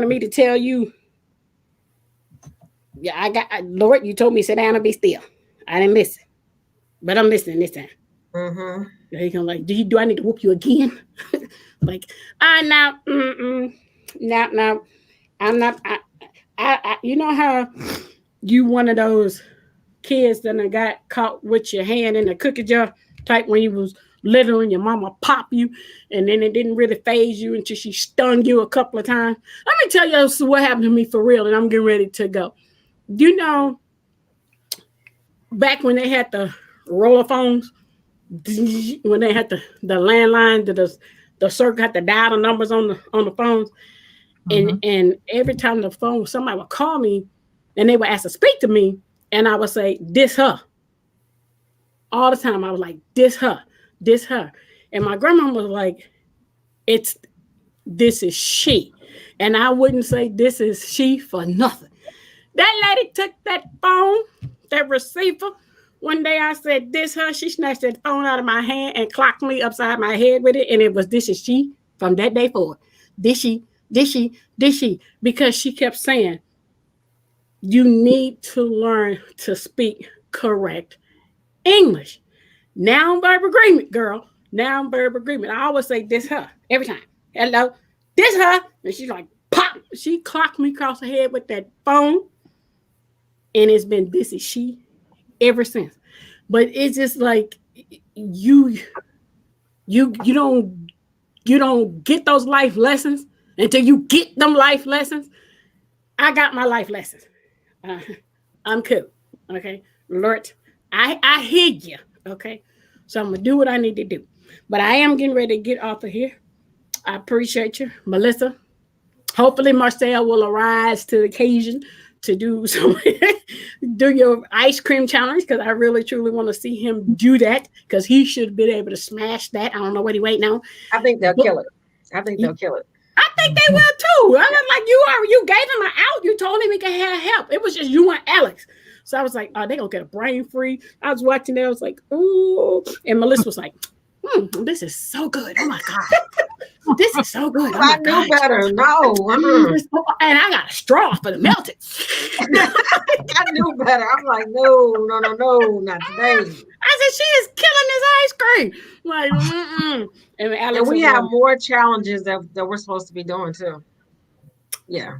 me to tell you. Yeah, Lord, you told me sit down and be still. I didn't listen, but I'm listening this time. Mm-hmm. He can like, do I need to whoop you again? Like, now, now, I'm not. I you know how you one of those kids that got caught with your hand in the cookie jar type when you was little and your mama pop you, and then it didn't really phase you until she stung you a couple of times. Let me tell you what happened to me for real, and I'm getting ready to go. Back when they had the roller phones, when they had the landline, the circle had to dial the numbers on the phones, and every time the phone, somebody would call me, and they would ask to speak to me, and I would say, "This her." All the time, I was like, "This her, this her," and my grandma was like, "This is she," and I wouldn't say this is she for nothing. That lady took that phone, that receiver. One day I said, "This her." She snatched that phone out of my hand and clocked me upside my head with it. And it was, "This is she," from that day forward. This she, because she kept saying, you need to learn to speak correct English. Noun-verb agreement, girl. Noun-verb agreement. I always say this her every time. Hello, this her. And she's like, pop. She clocked me across the head with that phone. And it's been this is she ever since. But it's just like you don't get those life lessons until you get them life lessons. I got my life lessons. I'm cool. Okay. Lord, I hear you. Okay. So I'm gonna do what I need to do. But I am getting ready to get off of here. I appreciate you, Melissa. Hopefully Marcel will arise to the occasion to do your ice cream challenge, because I really truly want to see him do that, because he should have been able to smash that. I don't know what he waiting on. I think they'll kill it. I think they will too. I was like, you gave him an out. You told him he could have help. It was just you and Alex. So I was like, oh, they gonna get a brain free. I was watching that. I was like, ooh. And Melissa was like, this is so good. Oh my God. This is so good. Oh I knew better. No. And I got a straw for the melted. I knew better. I'm like, no, not today. I said, she is killing this ice cream. Like, And, Alex and we have more challenges that we're supposed to be doing too. Yeah.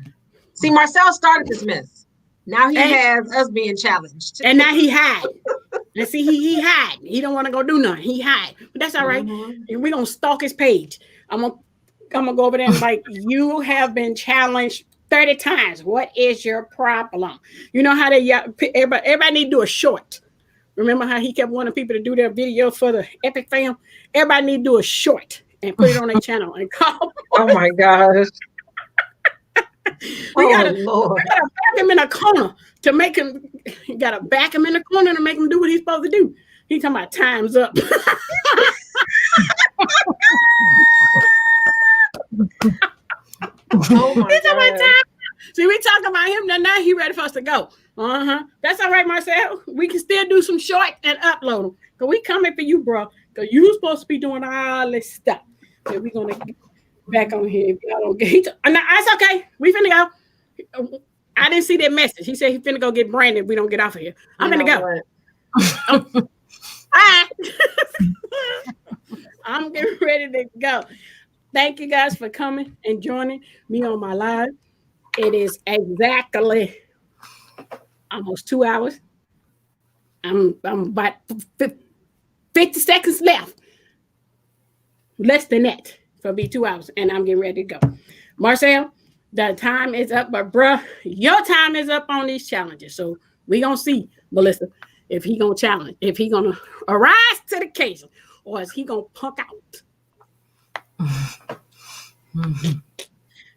See, Marcel started this mess. Now he has us being challenged. And now he hide. And see, he hide. He don't want to go do nothing. He hide. But that's all right. And we're going to stalk his page. I'm gonna go over there and like, you have been challenged 30 times. What is your problem? You know how everybody need to do a short. Remember how he kept wanting people to do their video for the Epic Fam? Everybody need to do a short and put it on their channel and call. Oh my gosh. We gotta back him in a corner to make him. You gotta back him in the corner to make him do what he's supposed to do. He talking about time's up. Oh my God. See, we talking about him now. He ready for us to go. That's all right, Marcel. We can still do some short and upload them. Cause we coming for you, bro. Cause you supposed to be doing all this stuff. So we gonna get back on here. If y'all don't get, no, it's okay. We finna go. I didn't see that message. He said he finna go get Brandon. We don't get off of here. I'm finna go. Bye. I'm getting ready to go. Thank you guys for coming and joining me on my live. It is exactly almost 2 hours. I'm about 50 seconds left. Less than that for be 2 hours, and I'm getting ready to go. Marcel, the time is up, but bruh, your time is up on these challenges. So we gonna see, Melissa. if he gonna challenge, if he gonna arise to the occasion, or is he gonna punk out?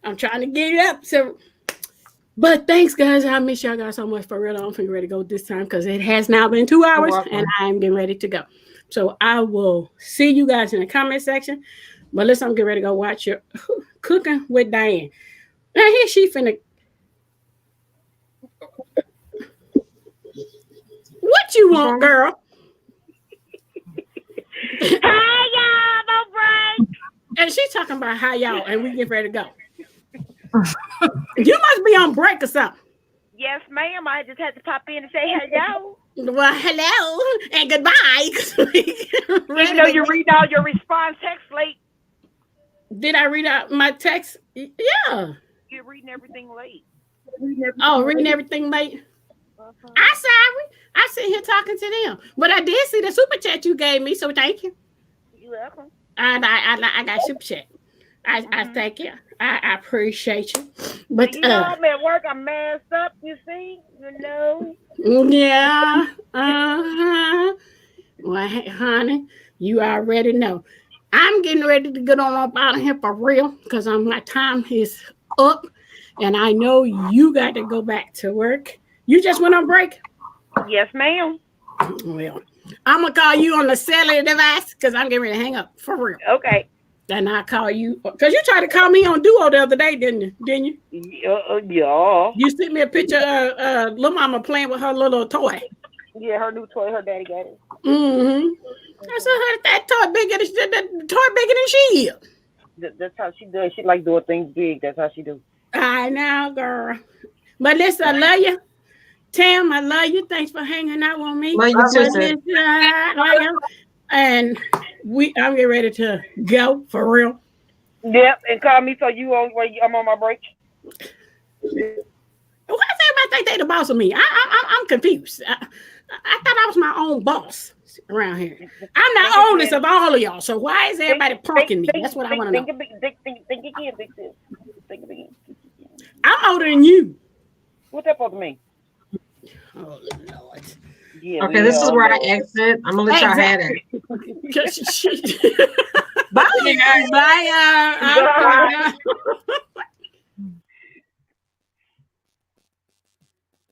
I'm trying to get it up. So, but thanks, guys. I miss y'all guys so much for real. I'm getting ready to go this time because it has now been 2 hours and I'm getting ready to go. So I will see you guys in the comment section. But listen, I'm getting ready to go watch your Cooking with Diane. Now here she finna. What you want, girl? Hi, y'all, no break. And she's talking about how y'all, and we get ready to go. You must be on break or something. Yes, ma'am. I just had to pop in and say hello. Well, hello and goodbye. Even though you read all your response text late. Did I read out my text? Yeah. You're reading everything late. Reading everything late. I'm sorry. I sit here talking to them, but I did see the super chat you gave me, so thank you. You're welcome. And I got super chat. I thank you. I appreciate you. But you know, I'm at work. I'm masked up. You see, you know. Yeah. Well, hey, honey, you already know. I'm getting ready to get on up out of here for real because my time is up, and I know you got to go back to work. You just went on break? Yes, ma'am. Well, I'm gonna call you on the cellular device because I'm getting ready to hang up for real. Okay. And I'll call you because you tried to call me on Duo the other day, didn't you? Yeah. You sent me a picture of little mama playing with her little toy. Yeah, her new toy. Her daddy got it. Mm-hmm. I said, that toy bigger than she is. That's how she does. She like doing things big. That's how she do. I know, girl. But listen, I love you. Tam, I love you. Thanks for hanging out with me. Love you too, sis. And I'm getting ready to go for real. Yep, and call me so you on. I'm on my break. Why does everybody think they the boss of me? I'm confused. I thought I was my own boss around here. I'm the oldest of all of y'all, so why is everybody punking me? That's what I want to know. Think again, big sis. Think again. I'm older than you. What's that supposed to mean? Oh Lord. Yeah, Okay, this is where I exit. I'm gonna let y'all have it. Bye. Bye.